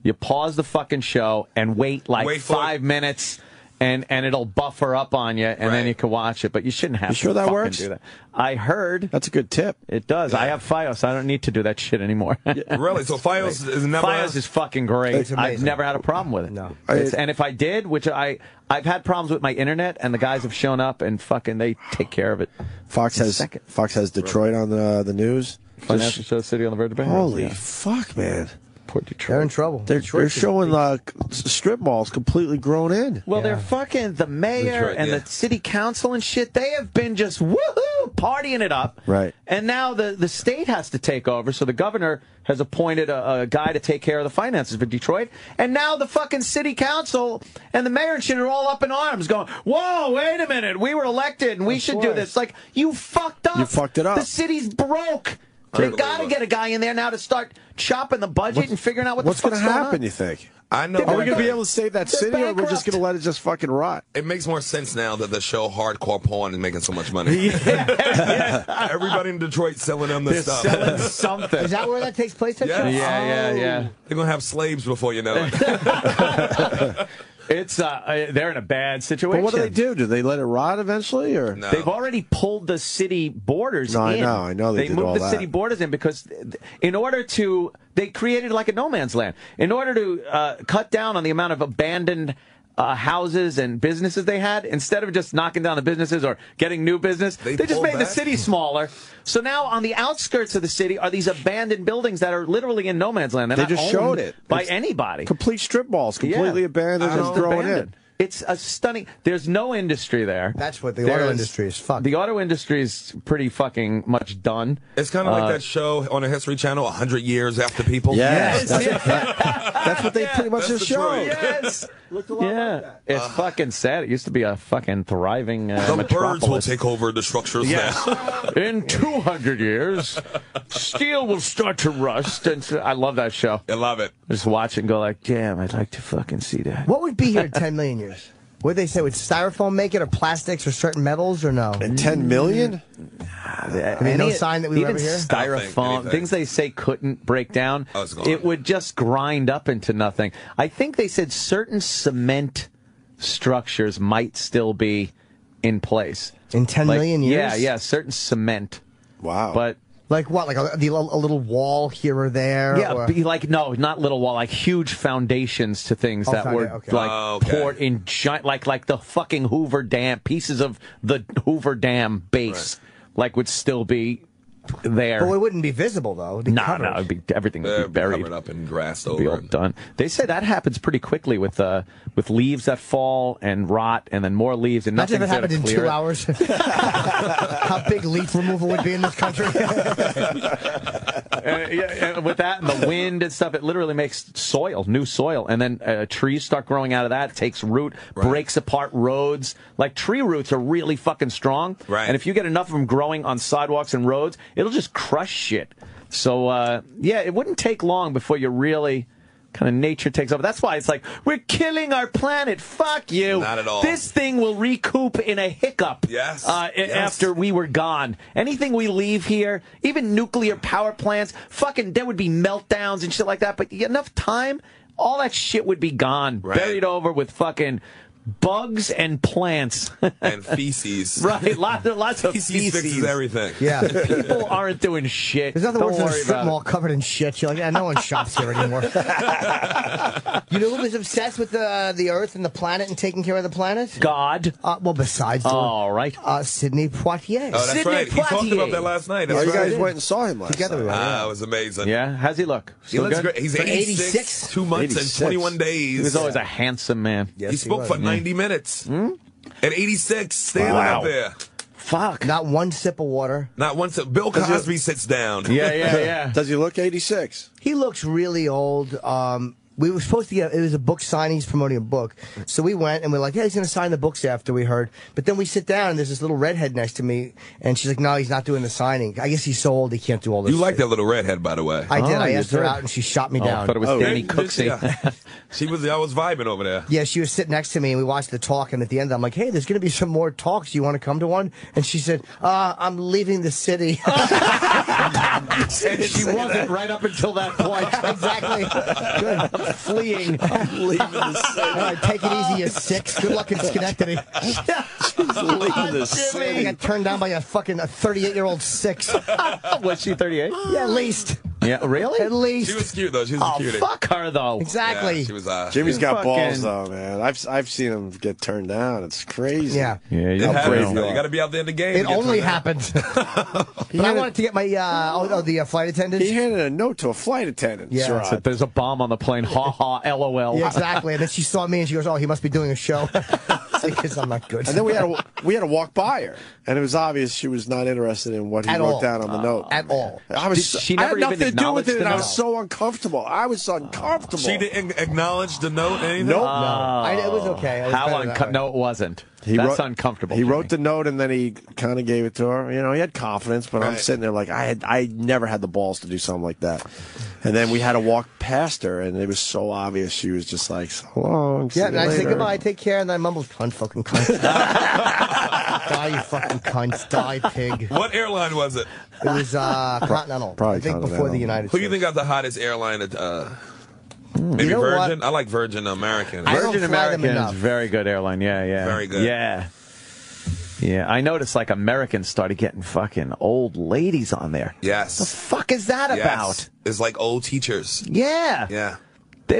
You pause the fucking show and wait like 5 minutes. And it'll buffer up on you, and then you can watch it. But you shouldn't have to sure that fucking works? do that. I heard. That's a good tip. It does. I have Fios. I don't need to do that shit anymore. Really? So Fios is never... Fios is fucking great. I've never had a problem with it. No. And if I did, which I've had problems with my internet, and the guys have shown up, and fucking they take care of it. Fox has Detroit on the news. Financial Show City on the verge of being. Holy fuck, man. Poor Detroit. They're in trouble. They're showing strip malls completely grown in. Well, they're fucking the mayor and the city council and shit. They have been just woohoo partying it up. Right. And now the state has to take over. So the governor has appointed a guy to take care of the finances for Detroit. And now the fucking city council and the mayor and shit are all up in arms going, whoa, wait a minute. We were elected and we should do this. Like, you fucked up. You fucked it up. The city's broke. They got to get a guy in there now to start chopping the budget and figuring out what the fuck's going on. What's going to happen, you think? I know. Are we going to be able to save that city, or we're just going to let it just fucking rot? It makes more sense now that the show Hardcore Porn is making so much money. Everybody in Detroit selling them this stuff. Selling something. Is that where that takes place? Yeah. They're going to have slaves before you know it. It's they're in a bad situation. But what do? Do they let it rot eventually, or no? They've already pulled the city borders in. I know they did all moved the that. city borders in because in order to they created like a no man's land. In order to cut down on the amount of abandoned houses and businesses they had, instead of just knocking down the businesses or getting new business, they just made the city smaller. So now on the outskirts of the city are these abandoned buildings that are literally in no man's land. They're they not just owned showed it by it's anybody. Complete strip malls, completely abandoned, just growing in. It's a stunning. There's no industry there. That's what the auto industry is. Fuck. The auto industry is pretty fucking much done. It's kind of like that show on the History Channel, 100 Years After People. Yes. That's what they pretty much just showed. Yes. Looked a lot like that. It's fucking sad. It used to be a fucking thriving the birds will take over the structures now. In 200 years, steel will start to rust. And I love that show. I love it. Just watch it and go like, damn, I'd like to fucking see that. What would be here in 10 million years? What did they say? Would styrofoam make it, or plastics, or certain metals, or no? And 10 million? I mean, no sign that we were ever here? Styrofoam, things they say couldn't break down, it would just grind up into nothing. I think they said certain cement structures might still be in place. In 10 million years? Yeah, certain cement. Wow. But like what? Like a little wall here or there? Yeah, be like, no, not little wall, like huge foundations to things that were poured in giant, like the fucking Hoover Dam, pieces of the Hoover Dam base, would still be there. But it wouldn't be visible, though. No, everything would be buried. Covered up and grassed over. Be all done. They say that happens pretty quickly with leaves that fall and rot, and then more leaves, and nothing's there to clear it. Imagine if it happened in 2 hours. How big leaf removal would be in this country. With that and the wind and stuff, it literally makes new soil, and then trees start growing out of that. It takes root, breaks apart roads. Like tree roots are really fucking strong, and if you get enough of them growing on sidewalks and roads, it'll just crush shit. So, it wouldn't take long before you really kind of nature takes over. That's why it's like, we're killing our planet. Fuck you. Not at all. This thing will recoup in a hiccup. Yes. After we were gone. Anything we leave here, even nuclear power plants, fucking, there would be meltdowns and shit like that. But enough time, all that shit would be gone. Buried over with fucking bugs and plants. And feces. Right, lots of feces. Fixes everything. Yeah. People aren't doing shit. There's nothing worse than a strip mall covered in shit. You're like, no one shops here anymore. You know who was obsessed with the Earth and the planet and taking care of the planet? God. Well, besides all right. Sidney Poitier. Oh, that's right. He talked about that last night. You guys went and saw him last Together night. We went, it was amazing. Yeah? How's he look? He looks great. He's 86, 2 months 86. and 21 days. He was always a handsome man. He spoke for 90 minutes. At 86, standing up there. Fuck. Not one sip of water. Not one sip. Bill Cosby sits down. Yeah. Does he look 86? He looks really old. we were supposed to get, it was a book signing, he's promoting a book. So we went and we're like, yeah, he's going to sign the books after we heard. But then we sit down and there's this little redhead next to me and she's like, no, he's not doing the signing. I guess he's so old he can't do all this. You like that little redhead, by the way. I did. I you asked her did? out and she shot me down. I thought it was Danny Cooksey. Yeah. I was vibing over there. Yeah, she was sitting next to me and we watched the talk and at the end I'm like, hey, there's going to be some more talks. You want to come to one? And she said, I'm leaving the city. And she wasn't right up until that point. Exactly. Good. I'm fleeing. I'm leaving the city. All right, take it easy, you six. Good luck in Schenectady. She's leaving the I city. got turned down by a fucking 38-year-old six. Was she 38? Yeah, at least. Yeah, really? At least. She was cute though. She was a Oh, cutie. fuck her though. Exactly. Yeah, she was. Jimmy's got fucking- balls though, man. I've seen him get turned down. It's crazy. Yeah. Yeah, It you brave happens. you You are. got to be out there in the game. It to get only turned happened. But I wanted to get my, the flight attendants. He handed a note to a flight attendant. Yeah. Sherrod. Said, there's a bomb on the plane. Ha ha. LOL. Yeah, exactly. And then she saw me and she goes, oh, he must be doing a show. Because I'm not good. And then we had to walk by her, and it was obvious she was not interested in what he At wrote all. down on the note. At all. I was. Did she I had never even nothing to do with acknowledge it, and the I was note? so uncomfortable. I was uncomfortable. She didn't acknowledge the note. Anything? Nope. It was okay. It was How better that way. No, it wasn't. He That's wrote- uncomfortable. He Jimmy. wrote the note and then he kind of gave it to her. You know, he had confidence, but I'm Right. sitting there like I never had the balls to do something like that. And then we had to walk past her, and it was so obvious she was just like, so long. see Yeah, you and I said later." goodbye, take care, and then I mumbled, cunt, fucking cunt. Die, you fucking cunt. Die, pig. What airline was it? It was Continental. Probably I think before Continental. the United Who States. do you think got the hottest airline? Maybe You know Virgin. what? I like Virgin American. I don't Virgin fly them American enough. is very good airline. Yeah, yeah. Very good. Yeah. Yeah, I noticed like Americans started getting fucking old ladies on there. Yes. The fuck is that Yes. about? It's like old teachers. Yeah. Yeah.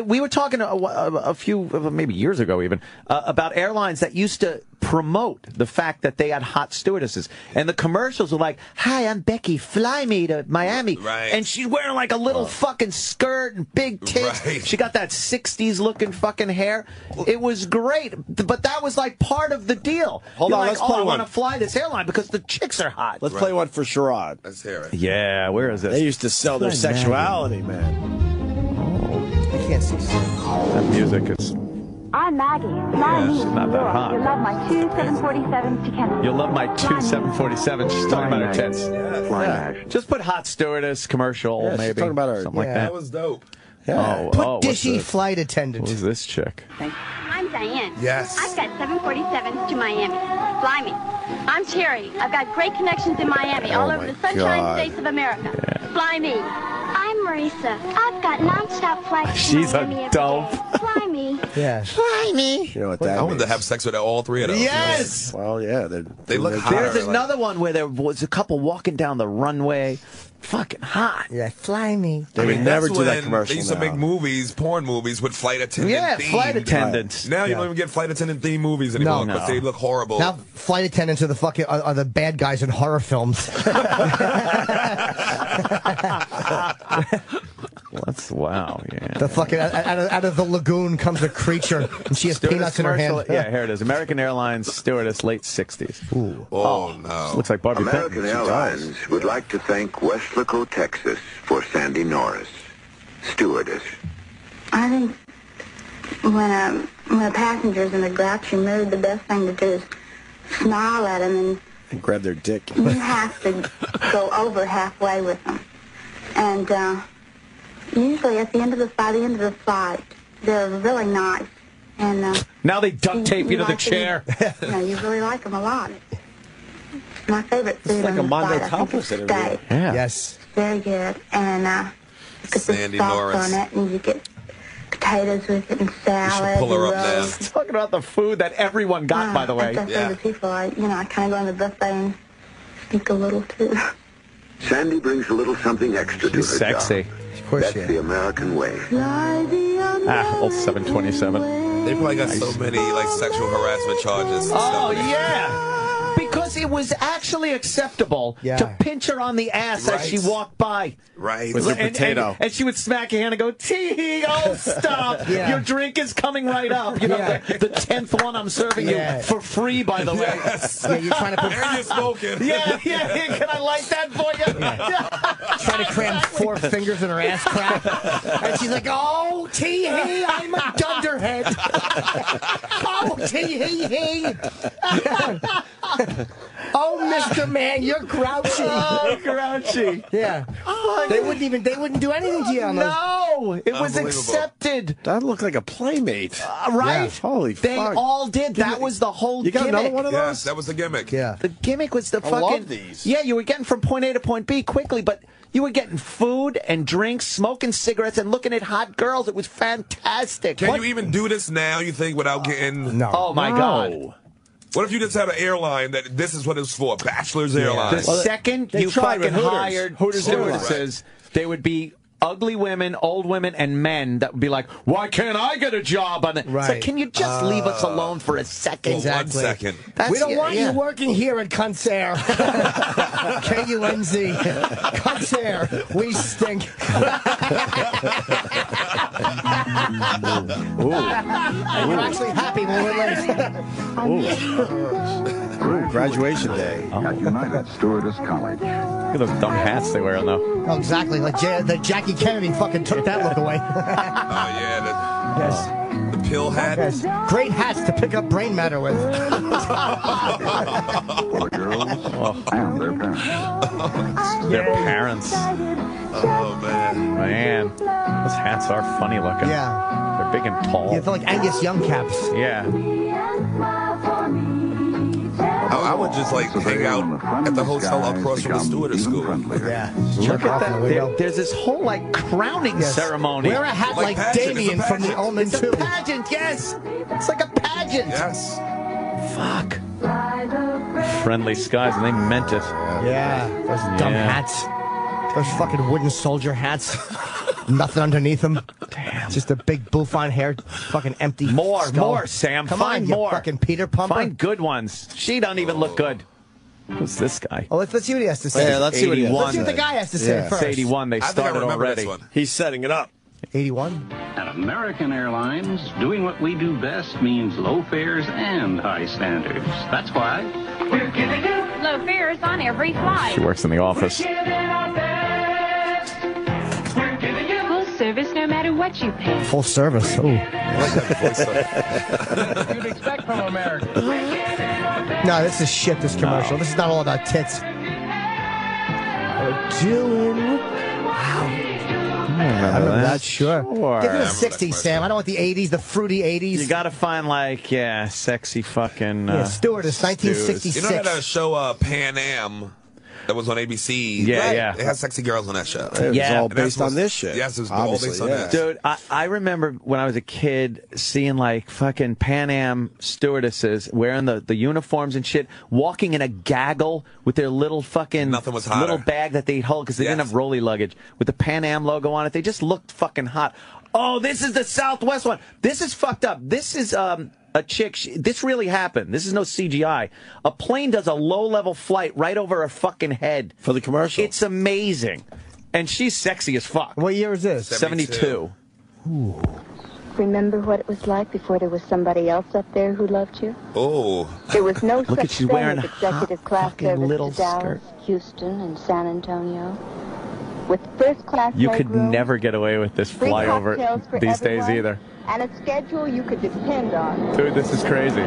We were talking a few, maybe years ago even, about airlines that used to promote the fact that they had hot stewardesses. And the commercials were like, hi, I'm Becky, fly me to Miami. Right. And she's wearing like a little fucking skirt and big tits. Right. She got that 60s looking fucking hair. It was great. But that was like part of the deal. Hold You're on, like, let's play I one. want to fly this airline because the chicks are hot. Let's play one for Sherrod. Let's hear it. Yeah, where is this? They used to sell their sexuality, man. I can't see. That music is... I'm Maggie. Fly me she's to not New that York. hot. You'll love my 747s to Kennedy. You'll love my two 747. She's talking about her tits. Yeah. Just put hot stewardess commercial, Yeah, she's maybe. talking about her. Something like Yeah. That that. was dope. Yeah. Put what's dishy this? flight attendant. Who's this chick? I'm Diane. Yes. I've got 747s to Miami. Fly me. I'm Terry. I've got great connections in Miami, all Oh, over my the sunshine God. states of America. Fly me. I'm Marisa. I've got nonstop flights to She's a Miami every dope. day. Fly me. Yeah. Fly me. You know what that I wanted means. to have sex with all three of those. Yes! Well, yeah. They look hot. There's Like- another one where there was a couple walking down the runway. Fucking hot. Yeah, fly me. They would That's never do that when commercial They used to now. make movies, porn movies, with flight attendant Yeah, themed. flight attendants. Now you don't even get flight attendant themed movies anymore No. because they look horrible. Now, flight attendants are the fucking are the bad guys in horror films. That's wow. Yeah. The fucking out of the lagoon comes a creature, and she has Stewardess peanuts in her hand. commercial. Yeah, here it is. American Airlines stewardess, late 60s. Ooh. oh, no. Looks like Barbie American Benton. Airlines would like to thank Westlaco, Texas, for Sandy Norris, stewardess. I think when a passenger's in a grouchy mood, the best thing to do is smile at them, and And grab their dick. you have to go over halfway with them. And usually by the end of the flight, they're really nice. And Now they duct tape you to the like them. chair. You know, you really like them a lot. My favorite food like on a the Mondo flight, I think, Tapas is interview. steak. Yeah. Yes. Very good. And you put the Sandy sauce Norris. on it, and you get potatoes with it, and salad, pull her and up now. roast. Talking about the food that everyone got, by the way. I say Yeah. to people, I kind of go on the buffet and speak a little too. Sandy brings a little something extra to She's her sexy. job. Of course That's she is. the American way. Old 727. They probably got so many like sexual harassment charges. And Oh, stuff. yeah. Because it was actually acceptable Yeah. to pinch her on the ass as she Right. walked by. Right. With her potato. And she would smack your hand and go, Tee, oh, stop. Yeah. Your drink is coming right up. You know, Yeah. the 10th one I'm serving Yeah. you for free, by the way. Yes. Yeah, you're trying to put And you're smoking. Yeah, can I light that for you? trying trying to cram 4 fingers in her ass crack. And she's like, oh, tee-hee, I'm a dunderhead. Oh, tee-hee-hee. Oh, Mr. Man, you're grouchy. Oh, grouchy. Yeah. They wouldn't do anything to you on those. No, it was accepted. That looked like a playmate. Right? Yeah. Holy They fuck. all did. That was the whole You got gimmick. another one of those? Yes, that was the gimmick. Yeah. The gimmick was the I fucking... love these. Yeah, you were getting from point A to point B quickly, but you were getting food and drinks, smoking cigarettes, and looking at hot girls. It was fantastic. Can you even do this now, you think, without getting... No. Oh, my God. What if you just had an airline that this is what it's for? Bachelor's Airline. The second they you tried with fucking Hooters. hired Hooters stewardesses, they would be ugly women, old women, and men that would be like, why can't I get a job on it? Right. It's like, can you just leave us alone for a second? Exactly. 1 second. We don't want you working here at Kunzer. K-U-N-Z. Kunzer. We stink. And you're actually happy when we're late. Ooh, graduation day. At United Stewardess College. Look at those dumb hats they wear, though. Oh, exactly. Like the Jackie Kennedy fucking took that look away. Yes. The pill hat. Yes. Great hats to pick up brain matter with. For girls and their parents. Their parents. Oh, man. Man, those hats are funny looking. Yeah. They're big and tall. Yeah, they're like Angus Young caps. Yeah. I would just like hang out at the hotel across from the stewardess school. Yeah. Look at that. There's this whole like crowning ceremony. Wear a hat Like like pageant. Damien It's a from the Omen It's 2. a pageant, yes. It's like a pageant. Yes. Fuck. Friendly skies, and they meant it. Yeah, those dumb hats. Those fucking wooden soldier hats. Nothing underneath them. Damn. Just a big bouffant hair, fucking empty More, skull. Sam. Come Find on, you more. fucking Peter Pumper. Find good ones. She doesn't even look good. Who's this guy? Oh, let's see what he has to say. Yeah, let's see what he has to Let's see what the say. guy has to say Yeah. first. It's 81. They I think I started remember already. this one. He's setting it up. 81. At American Airlines, doing what we do best means low fares and high standards. That's why we're giving you low fares on every flight. She works in the office. Full service no matter what you pay. Full service. Ooh. you'd expect from America. No, this is shit, this commercial. No. This is not all about tits. Doing... Wow. I remember that, sure. Give me the 60s, Sam. I don't want the 80s, the fruity 80s. You got to find, like, sexy fucking... Stewardess, 1966. You know that show Pan Am that was on ABC? Yeah, right? yeah. It had sexy girls on that show. It was all And that's based on what's- this shit. Yes, it was all based on that. Dude, I remember when I was a kid seeing like fucking Pan Am stewardesses wearing the uniforms and shit, walking in a gaggle with their little fucking Nothing was hotter. little bag that they'd hold because they didn't have rolly luggage with the Pan Am logo on it. They just looked fucking hot. Oh, this is the Southwest one. This is fucked up. This is a chick. This really happened. This is no CGI. A plane does a low-level flight right over her fucking head. For the commercial. It's amazing. And she's sexy as fuck. What year is this? 72. Ooh. Remember what it was like before there was somebody else up there who loved you? Oh. There was no Look such at she's thing wearing as a executive hot class fucking service little to Dallas, skirt. Houston, and San Antonio. With first class You could legroom, never get away with this free flyover cocktails for these days everyone, either. and a schedule you could depend on. Dude, this is crazy.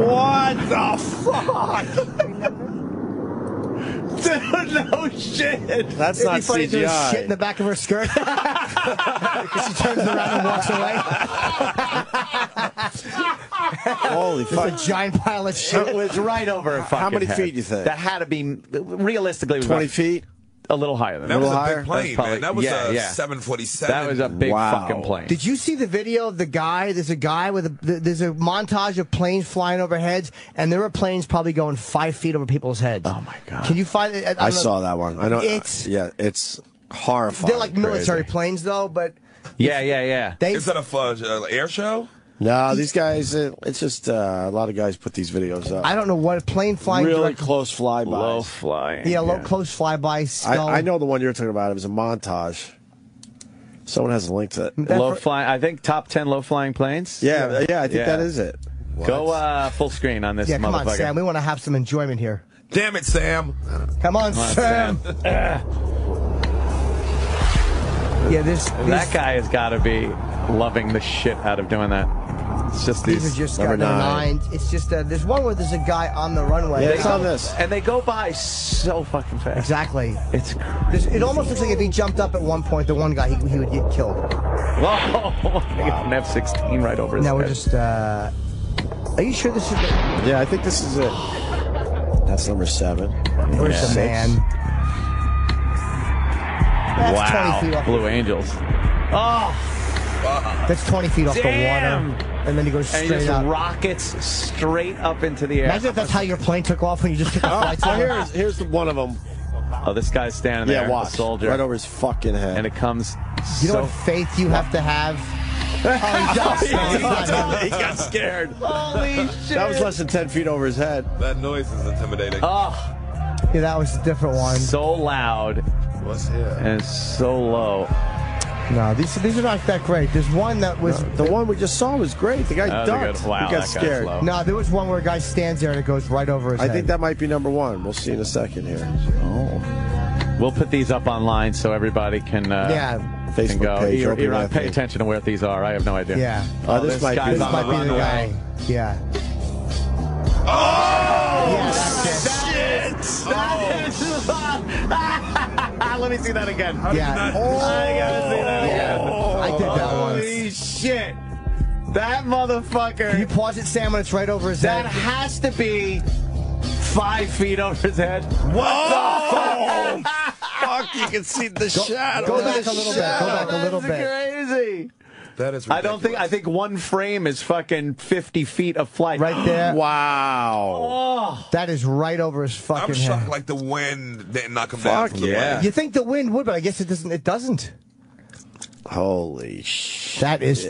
What the fuck? Dude, no shit. That's It'd not be funny if there was CGI. shit in the back of her skirt. Because she turns around and walks away. Holy There's fuck. a giant pile of shit. It was right over her fucking How many head. feet do you think? That had to be, realistically, it was 20 about feet? a little higher than That that. was a higher? big plane, That's probably- man. That was yeah, a yeah. 747. That was a big Wow. fucking plane. Did you see the video of the guy? There's a guy with there's a montage of planes flying over heads, and there are planes probably going 5 feet over people's heads. Oh, my God. Can you find it? I saw that one. I know. It's it's horrifying. they're like military Crazy. planes though, but Yeah. they Is that a air show? No, these guys. It's just a lot of guys put these videos up. I don't know what a plane flying really direct- close flybys. Low flying. Yeah, low close flyby skull. I know the one you're talking about. It was a montage. Someone has a link to it. Low flying. I think top 10 low flying planes. Yeah, I think Yeah. that is it. Go full screen on this Yeah, come motherfucker. on, Sam. We want to have some enjoyment here. Damn it, Sam. Come on, Sam. Yeah, that guy has got to be loving the shit out of doing that. It's just these are just number 9. It's just there's one where there's a guy on the runway. Yeah, it's on this, and they go by so fucking fast. Exactly. It's it almost looks like if he jumped up at one point, the one guy he would get killed. Whoa! An F-16 right over his head. Now we're just. Are you sure this is it? Yeah, I think this is it. That's number 7. Where's the man? That's wow. 20 feet off. Blue Angels. Oh. That's 20 feet off the water. And then he goes and straight he just up. rockets straight up into the air. Imagine if that's how your plane took off when you just took a flight. Here's one of them. Oh, this guy's standing there. Yeah, watch. The soldier. Right over his fucking head. And it comes. You know what faith you have to have? He got scared. Holy shit. That was less than 10 feet over his head. That noise is intimidating. Oh. Yeah, that was a different one. So loud. What's here? And so low. No, these are not that great. There's one that was... The one we just saw was great. The guy ducked. Wow, he got scared. No, there was one where a guy stands there and it goes right over his head. I think that might be number 1. We'll see in a second here. Oh. We'll put these up online so everybody can... Facebook go. page. You're pay attention to where these are. I have no idea. Yeah. This might be the guy. Yeah. Oh! Yeah, shit! Let me see that again. Yeah. I gotta see that again. I did that once. Holy shit! That motherfucker. Can you pause it, Sam, when it's right over his head? That has to be 5 feet over his head. What the fuck? You can see the shadow. Go back a little bit. Go back a little bit. Crazy. That is ridiculous. I think one frame is fucking 50 feet of flight. Right there. Wow. Oh. That is right over his fucking I'm head. shocked like the wind didn't knock him down from the plane. You think the wind would, but I guess it doesn't. It doesn't. Holy shit. That's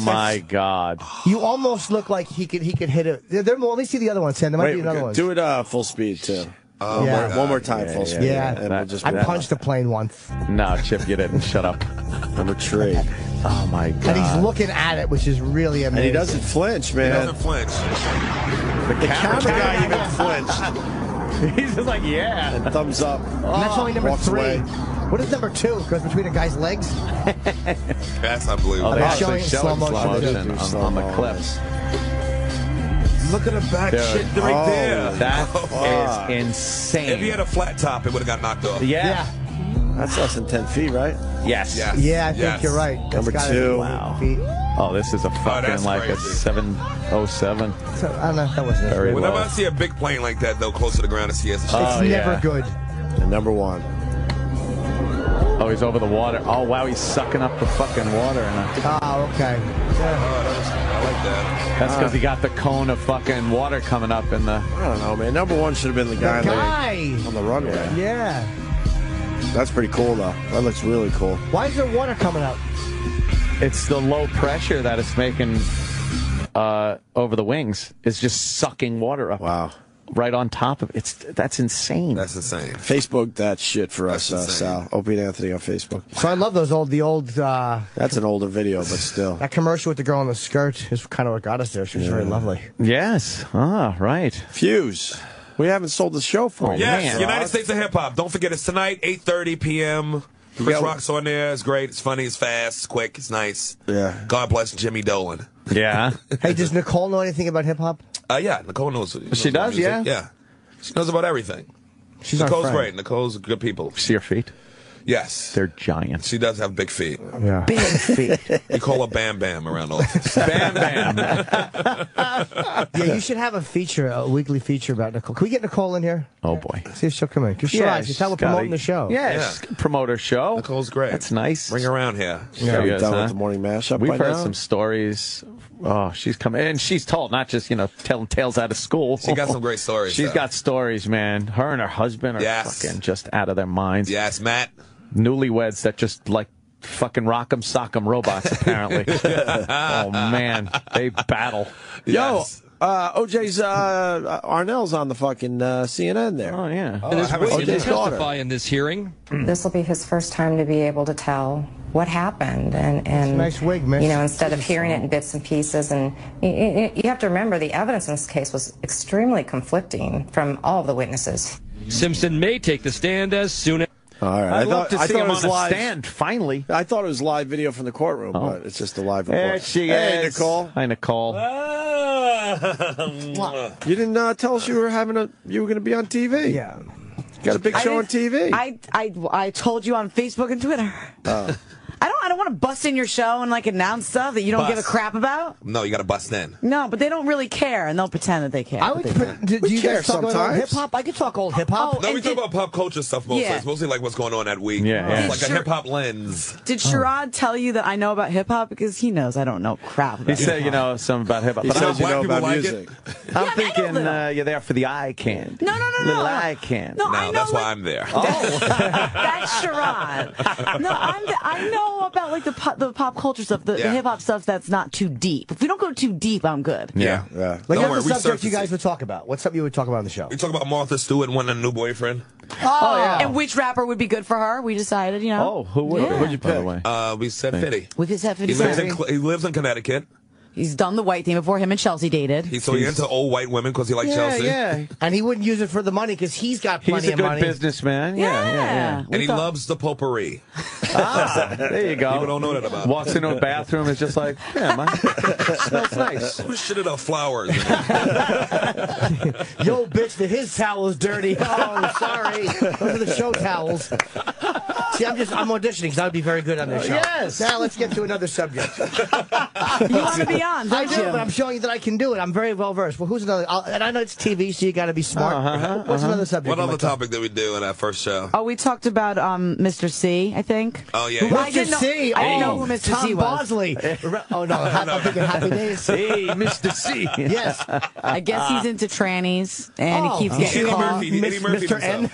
my God. You almost look like he could hit it. Let me see the other one, Sam. There might be another one. Do it full speed, too. One more time, full speed. Yeah. And we'll just I punched a plane once. No, Chip, you didn't. Shut up. Number 3. Oh, my God. And he's looking at it, which is really amazing. And he doesn't flinch, man. He doesn't flinch. The camera guy even flinched. He's just like, yeah. Thumbs up. And that's only number 3. Away. What is number 2? Goes between a guy's legs? That's unbelievable. Oh, they're showing actually slow motion on the clips. Look at the back shit right there. That is insane. If he had a flat top, it would have got knocked off. Yeah. That's less than 10 feet, right? Yes. Yeah, I think you're right. Number 2. Wow. Feet. Oh, this is a fucking like crazy. a 707. So, I don't know. That wasn't Very Whenever low. I see a big plane like that, though, close to the ground, I see it's It's never good. And number 1. Oh, he's over the water. Oh, wow, he's sucking up the fucking water. Oh, okay. I like that. That's because he got the cone of fucking water coming up in the... I don't know, man. Number 1 should have been the guy, on the runway. Yeah. That's pretty cool, though. That looks really cool. Why is there water coming up? It's the low pressure that it's making over the wings. It's just sucking water up. Wow. Right on top of it. That's insane. That's insane. Facebook that shit for us, Sal. Opie and Anthony on Facebook. So I love the old. That's an older video, but still. That commercial with the girl in the skirt is kind of what got us there. She was very lovely. Yes. Ah, right. Fuse. We haven't sold the show for you. Yes, Man. United States of Hip Hop. Don't forget, it's tonight, 8:30 p.m. Chris Rock's on there. It's great. It's funny. It's fast. It's quick. It's nice. Yeah. God bless Jimmy Dolan. Yeah. Hey, does Nicole know anything about hip hop? Yeah, Nicole knows. She does, music. yeah? Yeah. She knows about everything. Nicole's great. Nicole's good people. See her feet? Yes. They're giant. She does have big feet. Yeah. Big feet. You call her Bam Bam around all Bam Bam. Yeah, you should have a weekly feature about Nicole. Can we get Nicole in here? Oh, boy. See if she'll come in. Because she'll tell we're promoting the show. Yeah, promote her show. Nicole's great. That's nice. Bring her around here. Are we done with the morning mashup? We've by heard now? some stories. Oh, she's coming. And she's told, not just, telling tales out of school. She got some great stories. She's got stories, man. Her and her husband are fucking just out of their minds. Yes, Matt. Newlyweds that just like fucking rock'em sock'em robots, apparently. Oh, man. They battle. Yes. Yo, OJ's Arnell's on the fucking CNN there. Oh, yeah. It is waiting to OJ's daughter. testify in this hearing. This will be his first time to be able to tell what happened, and nice wig, miss. you know, instead of hearing it in bits and pieces. And you have to remember the evidence in this case was extremely conflicting from all of the witnesses. Simpson may take the stand as soon as. All right. I'd love to see him it was on a live. stand, finally. I thought it was live video from the courtroom, but it's just a live report. There she Hey, is. Nicole. Hi, Nicole. You didn't tell us you were going to be on TV. Yeah. You got a big show on TV. I told you on Facebook and Twitter. I don't want to bust in your show and like announce stuff that you don't give a crap about. No, you got to bust in. No, but they don't really care, and they'll pretend that they care. I would. Do you guys talk about hip hop? I could talk old hip hop. No, we talk about pop culture stuff mostly. Yeah. It's mostly like what's going on that week. Yeah. It's like a hip hop lens. Did Sherrod tell you that I know about hip hop? Because he knows I don't know crap about He said, you know, some about hip hop. He But says you know people about like music. I'm thinking you're there for the eye candy. No. Little eye candy. No, No, that's why I'm there. That's Sherrod. No, I know about like the pop culture stuff, the hip hop stuff that's not too deep. If we don't go too deep, I'm good. Yeah. Like, Don't what's worry, the subject you research guys would talk about? What's something you would talk about on the show? We talk about Martha Stewart wanting a new boyfriend. Oh, yeah. And which rapper would be good for her? We decided, you know. Oh, who would? Yeah. Who'd you pick? By the way? We said Fitty. We just have He lives in Connecticut. He's done the white thing before him and Chelsea dated. He's into old white women because he likes Chelsea. Yeah. And he wouldn't use it for the money because he's got plenty He's a of good money. businessman. Yeah. And he loves the potpourri. There you go. People don't know that about him. Walks into a bathroom, is just like, yeah, man, smells nice. Who shitted out flowers? Yo, bitch, his towel is dirty. Oh, sorry. Those are the show towels. See, I'm auditioning because I would be very good on this show. Yes. Now let's get to another subject. You want to be on, I don't do, you? but I'm showing you that I can do it. I'm very well versed. Well, who's another? And I know it's TV, so you got to be smart. What's another subject? What other topic did we do in that first show? Oh, we talked about Mr. C, I think. Oh, yeah. Who, I didn't Mr. C? I didn't know who Mr. Tom C was. Bosley. Oh, no. I'm thinking Happy Days. Hey, Mr. C. Yes. I guess he's into trannies, and he keeps getting Eddie caught. Murphy. Eddie Murphy Mr. N.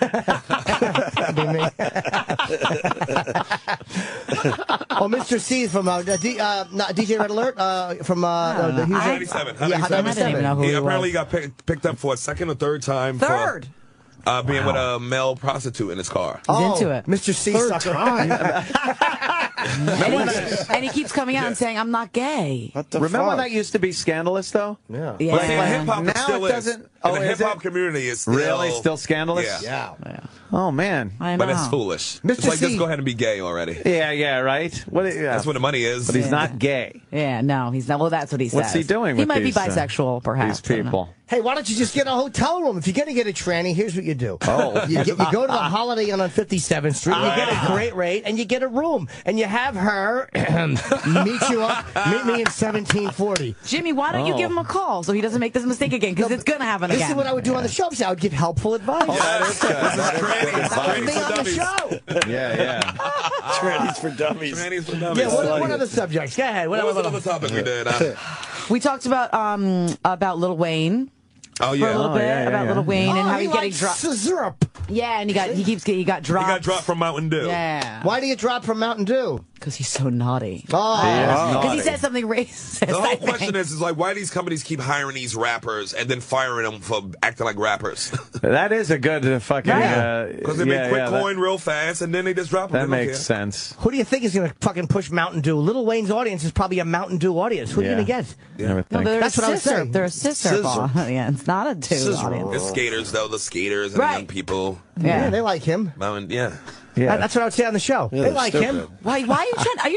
Oh, Mr. C is from DJ Red Alert. From the 97. I didn't even know who He he apparently was. got picked up for a second or third time. Third. For being with a male prostitute in his car. He's into it. Mr. C Third sucker. time. And he keeps coming out and saying, I'm not gay. What the Remember when fuck? that used to be scandalous, though? Yeah. Yeah. But see, in hip hop, Now it still it is. doesn't- In oh, the is hip hop it? community, it's still Really? Still scandalous? Yeah. Oh, man. I know. But it's foolish. Mr. It's like, C. just go ahead and be gay already. Yeah, right? That's where the money is. But he's not gay. Yeah, no, he's not. Well, that's what he says. What's he doing He with might these, be bisexual, perhaps. These people. Hey, why don't you just get a hotel room? If you're going to get a tranny, here's what you do. Oh. You go to the Holiday Inn on 57th Street, you get a great rate, and you get a room. And you have her meet you up, meet me in 1740. Jimmy, why don't you give him a call so he doesn't make this mistake again? Because it's going to happen again. This is what I would do on the show. I would give helpful advice. Oh, that is good. That would be on the show. Yeah. Trannies for dummies. Trannies for dummies. Yeah, what other subjects? Go ahead. What was another topic we did? We talked about Lil Wayne. Oh, For a yeah. little bit about Lil Wayne and how he he's getting likes dropped. syrup. Yeah, and he got dropped. He got dropped from Mountain Dew. Yeah. Why do you drop from Mountain Dew? Because he's so naughty. Oh. Because he said something racist. The I whole think. question is like, why do these companies keep hiring these rappers and then firing them for acting like rappers? That is a good fucking... Because they make quick coin real fast, and then they just drop them. That makes sense. Who do you think is going to fucking push Mountain Dew? Lil Wayne's audience is probably a Mountain Dew audience. Who are you going to get? I would No, think. they're That's a what I was sister. saying. They're a sister. Scissor. Yeah, it's not a two audience. It's skaters, though. The skaters and the young people. Yeah, they like him. Yeah. That's what I would say on the show. Yeah, they like stupid. him. Why are you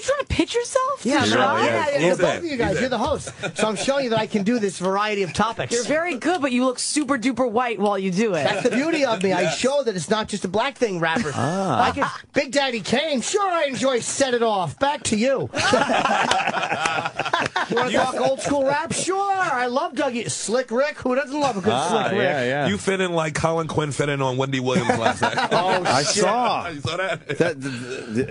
trying to pitch yourself? Yeah, to no, Sherrod? yeah, He's both in. of you guys, He's you're the host. So I'm showing you that I can do this variety of topics. You're very good, but you look super duper white while you do it. That's the beauty of me. I show that it's not just a black thing, rappers. Like Big Daddy Kane. Sure, I enjoy Set It Off. Back to you. You want to talk old school rap? Sure. I love Dougie. Slick Rick. Who doesn't love a good Slick Rick? Yeah. You fit in like Colin Quinn fit in on Wendy Williams last night. I saw. You saw that?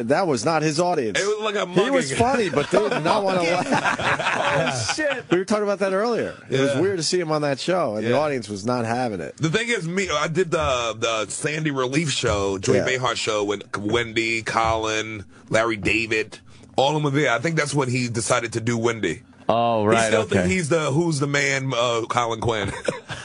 That was not his audience. It was like a He mugging. was funny, but they did not want to laugh. Oh, shit. We were talking about that earlier. It was Yeah. weird to see him on that show, and the Yeah. audience was not having it. The thing is, I did the Sandy Relief show, Joy Behar show with Wendy, Colin, Larry David. All of them were there. I think that's when he decided to do Wendy. Oh, right. He still okay. think he's the who's the man, Colin Quinn.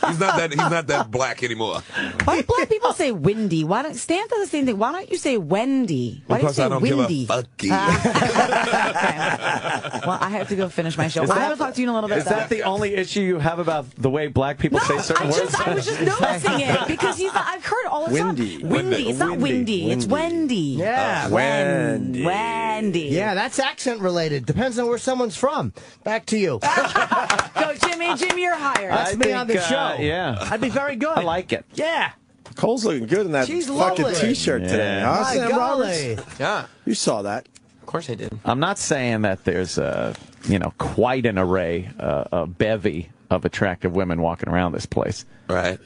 He's not that black anymore. Why do black people say windy? Why don't Stan does the same thing? Why don't you say Wendy? Why Because do you I say don't windy? give a fuck. Well, I have to go finish my show. I will talk to you in a little bit. Is that the only issue you have about the way black people say certain words? I was just noticing it because I've heard all the time. Windy. It's not windy. It's Wendy. Yeah. Wendy. Yeah, that's accent related. Depends on where someone's from. Back to you. Go, Jimmy. Jimmy, you're hired. That's me on the show. Yeah. I'd be very good. I like it. Yeah. Cole's looking good in that She's fucking lovely. T-shirt today. Huh, My Sam golly. Roberts? Yeah. You saw that. Of course I did. I'm not saying that there's quite an array, a bevy of attractive women walking around this place. Right.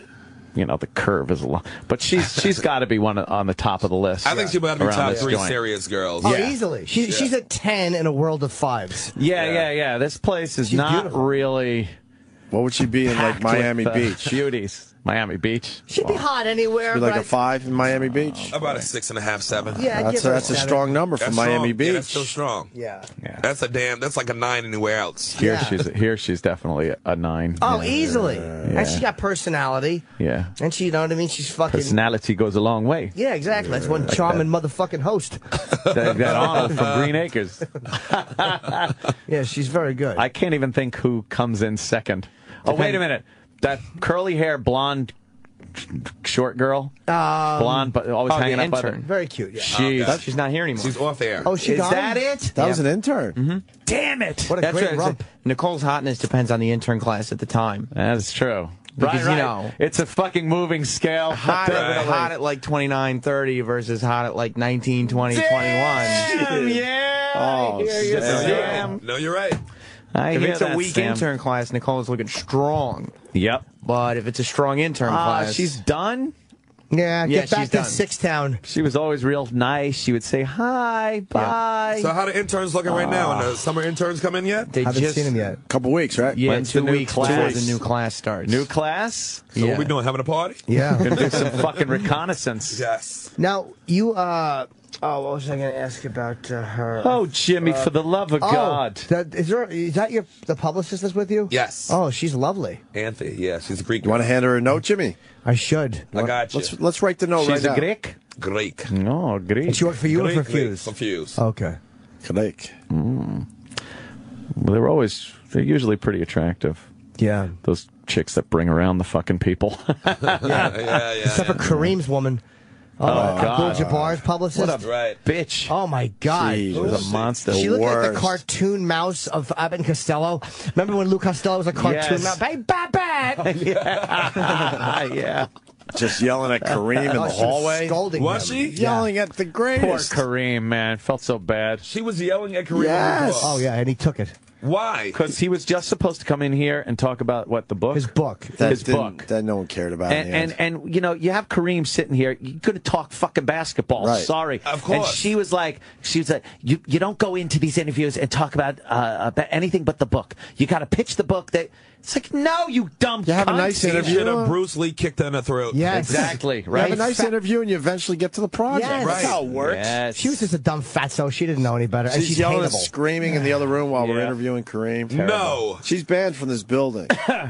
You know, the curve is a lot. But she's got to be one on the top of the list. I think she might be around top this 3 joint. serious girls. Oh, easily. She's a 10 in a world of 5s. Yeah. This place is She's not beautiful. really. What would she be in, like, packed Miami with, Beach? Beauties. Miami Beach. She'd be hot anywhere. Be like but a 5 in Miami Beach? About a 6.5, 7. Yeah, I'd give her That's a 7. strong number for That's Miami strong. Beach. Yeah, that's still strong. Yeah. That's like a 9 anywhere else. Here she's definitely a 9. Oh, easily. And she got personality. Yeah. And she, you know what I mean? She's fucking. Personality goes a long way. Yeah, exactly. That's one charming motherfucking host. that Arnold from Green Acres. Yeah, she's very good. I can't even think who comes in second. Oh, wait a minute. That curly hair, blonde, short girl. Blonde, but always hanging up by the... Very cute, yeah. She's not here anymore. She's off air. Oh, she Is gone? that it? That was an intern. Damn it! What a That's great right. rump. Nicole's hotness depends on the intern class at the time. That's true. Because, right. you know, it's a fucking moving scale. Hot at like 29, 30 versus hot at like 19, 20, 21. Yeah. Oh, Sam. No, you're right. If it's a weak intern class, Nicole's looking strong. Yep. But if it's a strong intern class... She's done? Yeah, get back she's to done. Sixtown. She was always real nice. She would say hi, bye. So how the interns looking right now? And the summer interns come in yet? They Haven't just seen him yet. Couple weeks, right? Yeah, When's 2 the new weeks before class? the new class starts. New class? So what we doing? Having a party? Yeah. Gonna do some fucking reconnaissance. Yes. Now, you, what was I going to ask about her? Oh, Jimmy, for the love of God. Is that the publicist that's with you? Yes. Oh, she's lovely. Anthony, yeah, she's a Greek. You want to hand her a note, Jimmy? I should. I got you. Let's write the note She's right a now. Greek? Greek. No, Greek. And she worked for you or for Greek, Fuse? Confused. Okay. Greek. Well, they're usually pretty attractive. Yeah. Those chicks that bring around the fucking people. Yeah. Except for Kareem's woman. God. Abdul-Jabbar's publicist. What a Right. bitch. Oh, my God. She was a monster. She looked like the worst. cartoon mouse of Abbott and Costello. Remember when Lou Costello was a cartoon Yes. mouse? Bang, bang, bang! Yeah. Just yelling at Kareem in the She was hallway. scolding Was him. she? Yelling at the Poor greatest. Kareem, man. Felt so bad. She was yelling at Kareem. Yes. Oh, yeah, and he took it. Why? Because he was just supposed to come in here and talk about, what, the book? His book. His book. That no one cared about in the end. And you know, you have Kareem sitting here. You're going to talk fucking basketball. Right. Sorry. Of course. And she was like, you don't go into these interviews and talk about anything but the book. You got to pitch the book. It's like, no, you dumb You have a cunt. nice He interview. should have Bruce Lee kicked her in the throat. Yes. Exactly. You Right. have a nice interview and you eventually get to the project. Yes. That's how it works. Yes. She was just a dumb fatso. She didn't know any better. And She's she's yelling and hateable. screaming in the other room while we're Yeah. interviewing Kareem. No. She's banned from this building.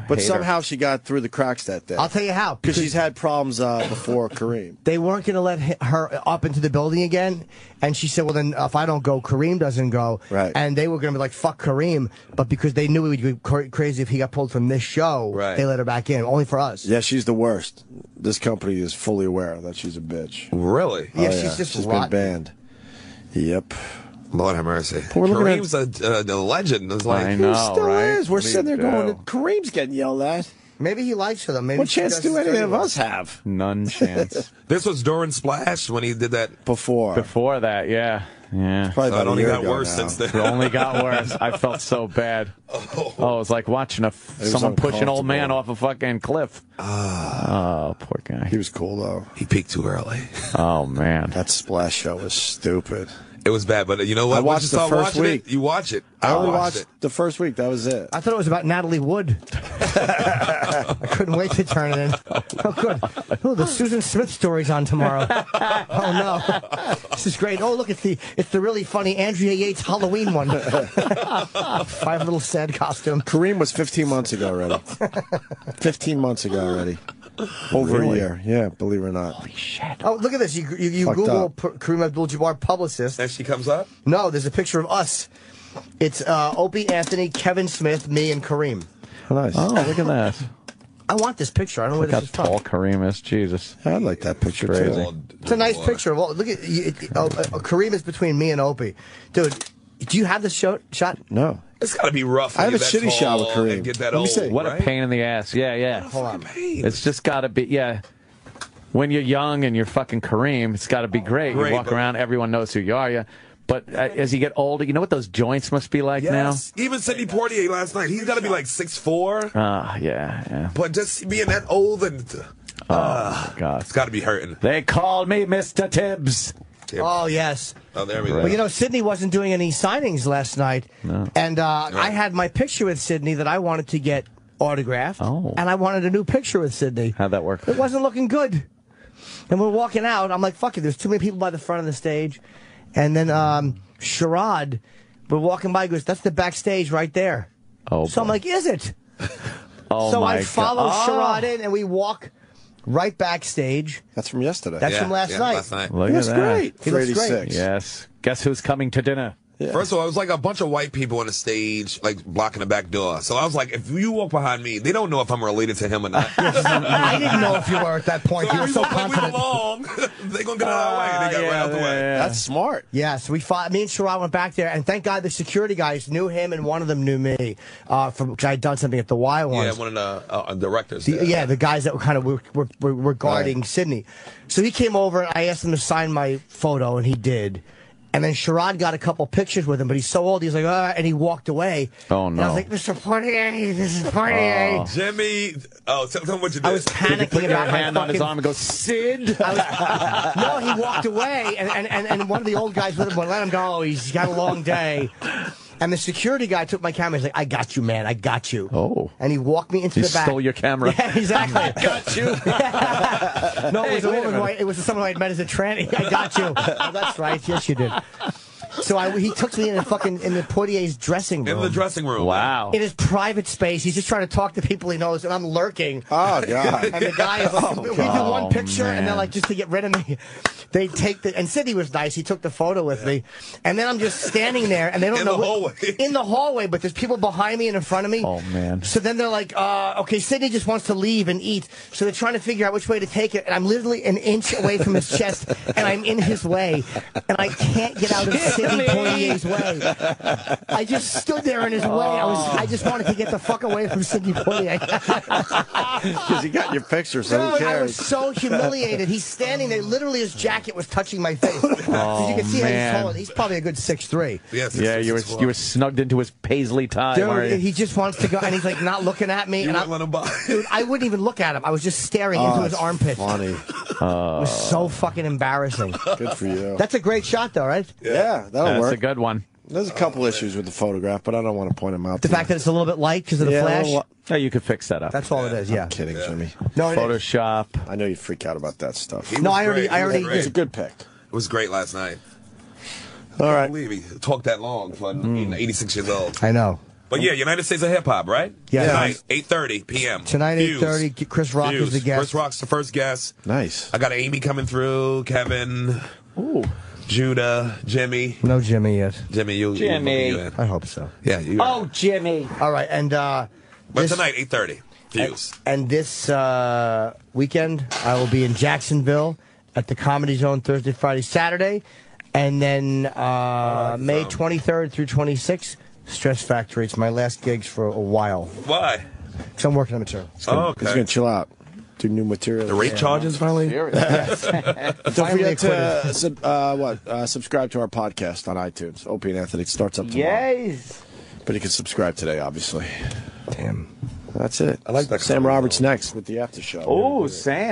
But somehow she got through the cracks that day. I'll tell you how. Because she's had problems before Kareem. They weren't going to let her up into the building again. And she said, well, then if I don't go, Kareem doesn't go. Right. And they were going to be like, fuck Kareem. But because they knew it would go crazy if he got pulled from this show, Right. they let her back in. Only for us. Yeah, she's the worst. This company is fully aware that she's a bitch. Really? Yeah, Oh, she's just she's rotten. been banned. Yep. Lord have mercy. we're looking at- Kareem's a legend. It's like, I know, He still right? is. We're What do sitting there you going, do? Kareem's getting yelled at. Maybe he likes her, though. Maybe What she chance does do his any dirty of work. us have? None chance. This was during Splash when he did that. Before. Before that, yeah. Yeah. Probably So about it a only year got ago worse now. since then. It only got worse. I felt so bad. Oh, it was like watching was someone push an old man uncomfortable. off a fucking cliff. Oh, poor guy. He was cool, though. He peaked too early. Oh, man. That Splash show was stupid. It was bad, but you know what? I watched Once you the start first watching week. it, you watch it. I only watched watched the first week. That was it. I thought it was about Natalie Wood. I couldn't wait to turn it in. Oh, good. Oh, the Susan Smith story's on tomorrow. Oh, no. This is great. Oh, look, it's the really funny Andrea Yates Halloween one. 5 little sad costume. Kareem was 15 months ago already. 15 months ago already. Over a year. Yeah, believe it or not. Holy shit. Oh, look at this. You Google Kareem Abdul-Jabbar publicist. And she comes up? No, there's a picture of us. It's Opie, Anthony, Kevin Smith, me, and Kareem. Oh, nice. Oh, look at that. I want this picture. I don't know where Look this how is from. tall Kareem is. Jesus. I like that picture, Crazy. too. It's a nice picture. Well, look at Kareem is between me and Opie. Dude, do you have this shot? No. It's got to be rough. I have a that shitty shot with tall Kareem. and get that Let me old, see. What right? a pain in the ass. Yeah. Hold on. It's just got to be, yeah. When you're young and you're fucking Kareem, it's got to be great. You walk around, everyone knows who you are. Yeah. But as you get older, you know what those joints must be like now? Even Sidney Poitier last night, he's got to be like 6'4". Yeah. But just being that old and... Oh, God. It's got to be hurting. They called me Mr. Tibbs. Oh, yes. Oh, there we go. Well, you know, Sydney wasn't doing any signings last night. No. And I had my picture with Sydney that I wanted to get autographed. Oh. And I wanted a new picture with Sydney. How'd that work? It wasn't looking good. And we're walking out. I'm like, fuck it. There's too many people by the front of the stage. And then Sherrod, we're walking by, goes, that's the backstage right there. Oh, so I'm like, is it? Oh, so my I follow God. Sherrod in, and we walk right backstage. That's from yesterday. That's from last night. Look He at looks that. great. He looks great. Yes. Guess who's coming to dinner? Yeah. First of all, it was like a bunch of white people on the stage, like blocking the back door. So I was like, if you walk behind me, they don't know if I'm related to him or not. I didn't know if you were at that point. You were so confident. We belong. They're going to get out of our way. They got right out the way. That's smart. Yeah, so me and Sherrod went back there, and thank God the security guys knew him, and one of them knew me, because I had done something at the Y once. Yeah, one of the directors. The guys that were kind of were guarding Sydney. So he came over, and I asked him to sign my photo, and he did. And then Sherrod got a couple pictures with him, but he's so old, he's like, and he walked away. Oh, no. And I was like, Mr. Poitier, this is Poitier. Jimmy, tell him what you did. I was panicking Put your about my hand on his arm and go, Sid. No, he walked away, and one of the old guys with him went, let him go. He's got a long day. And the security guy took my camera. He's like, I got you, man. I got you. Oh. And he walked me into He the back. stole your camera. Yeah, exactly. I got you. No, it was a woman. It was someone I had met as a tranny. I got you. Oh, that's right. Yes, you did. So he took me in the Poitier's dressing room. In the dressing room. Wow. In his private space. He's just trying to talk to people he knows, and I'm lurking. Oh, God. And the guy is like, we do one picture, and they're like, just to get rid of me, they take and Sidney was nice. He took the photo with me. And then I'm just standing there, and they don't know. In the hallway, but there's people behind me and in front of me. Oh, man. So then they're like, okay, Sidney just wants to leave and eat. So they're trying to figure out which way to take it. And I'm literally an inch away from his chest, and I'm in his way. And I can't get out of Sidney Poitier's way. I just stood there in his way. I just wanted to get the fuck away from Sidney Poitier. Because he got your picture, so who I cares? was so humiliated. He's standing there. Literally, his jacket was touching my face. Oh, you can see how man. he's tall. He's probably a good 6'3". Yes, Yeah, you were snugged into his paisley tie. weren't you? Dude, he just wants to go, and he's like not looking at me. You and wouldn't let him by. Dude, I wouldn't even look at him. I was just staring into his armpit. Funny. It was so fucking embarrassing. Good for you. That's a great shot, though, right? Yeah, that'll That's work. a good one. There's a couple issues with the photograph, but I don't want to point them out. The fact that it's a little bit light because of the flash. Yeah, you could fix that up. That's all it is. Yeah. I'm kidding, Jimmy. No, Photoshop. I know you freak out about that stuff. No, I already It's a did. good pick. It was great last night. All I right. can't believe he talked that long for being 86 years old. I know. But yeah, United States of Hip Hop, right? Yeah. Tonight, 8:30 p.m. Tonight, 8:30. Chris Rock is the guest. Chris Rock's the first guest. Nice. I got Amy coming through, Kevin, Judah, Jimmy. No Jimmy yet. Jimmy, you in. I hope so. Yeah, you. Oh, Jimmy. All right, and But tonight, 8:30. Views. And this weekend, I will be in Jacksonville at the Comedy Zone Thursday, Friday, Saturday. And then May 23rd through 26th, Stress Factory. It's my last gigs for a while. Why? Because I'm working on material. He's going to chill out. Do new material. The rate charges finally? Don't forget to subscribe to our podcast on iTunes. Opie and Anthony. It starts up tomorrow. Yes. But you can subscribe today, obviously. Damn. That's it. I like that. Sam Roberts next with the after show. Oh, Sam.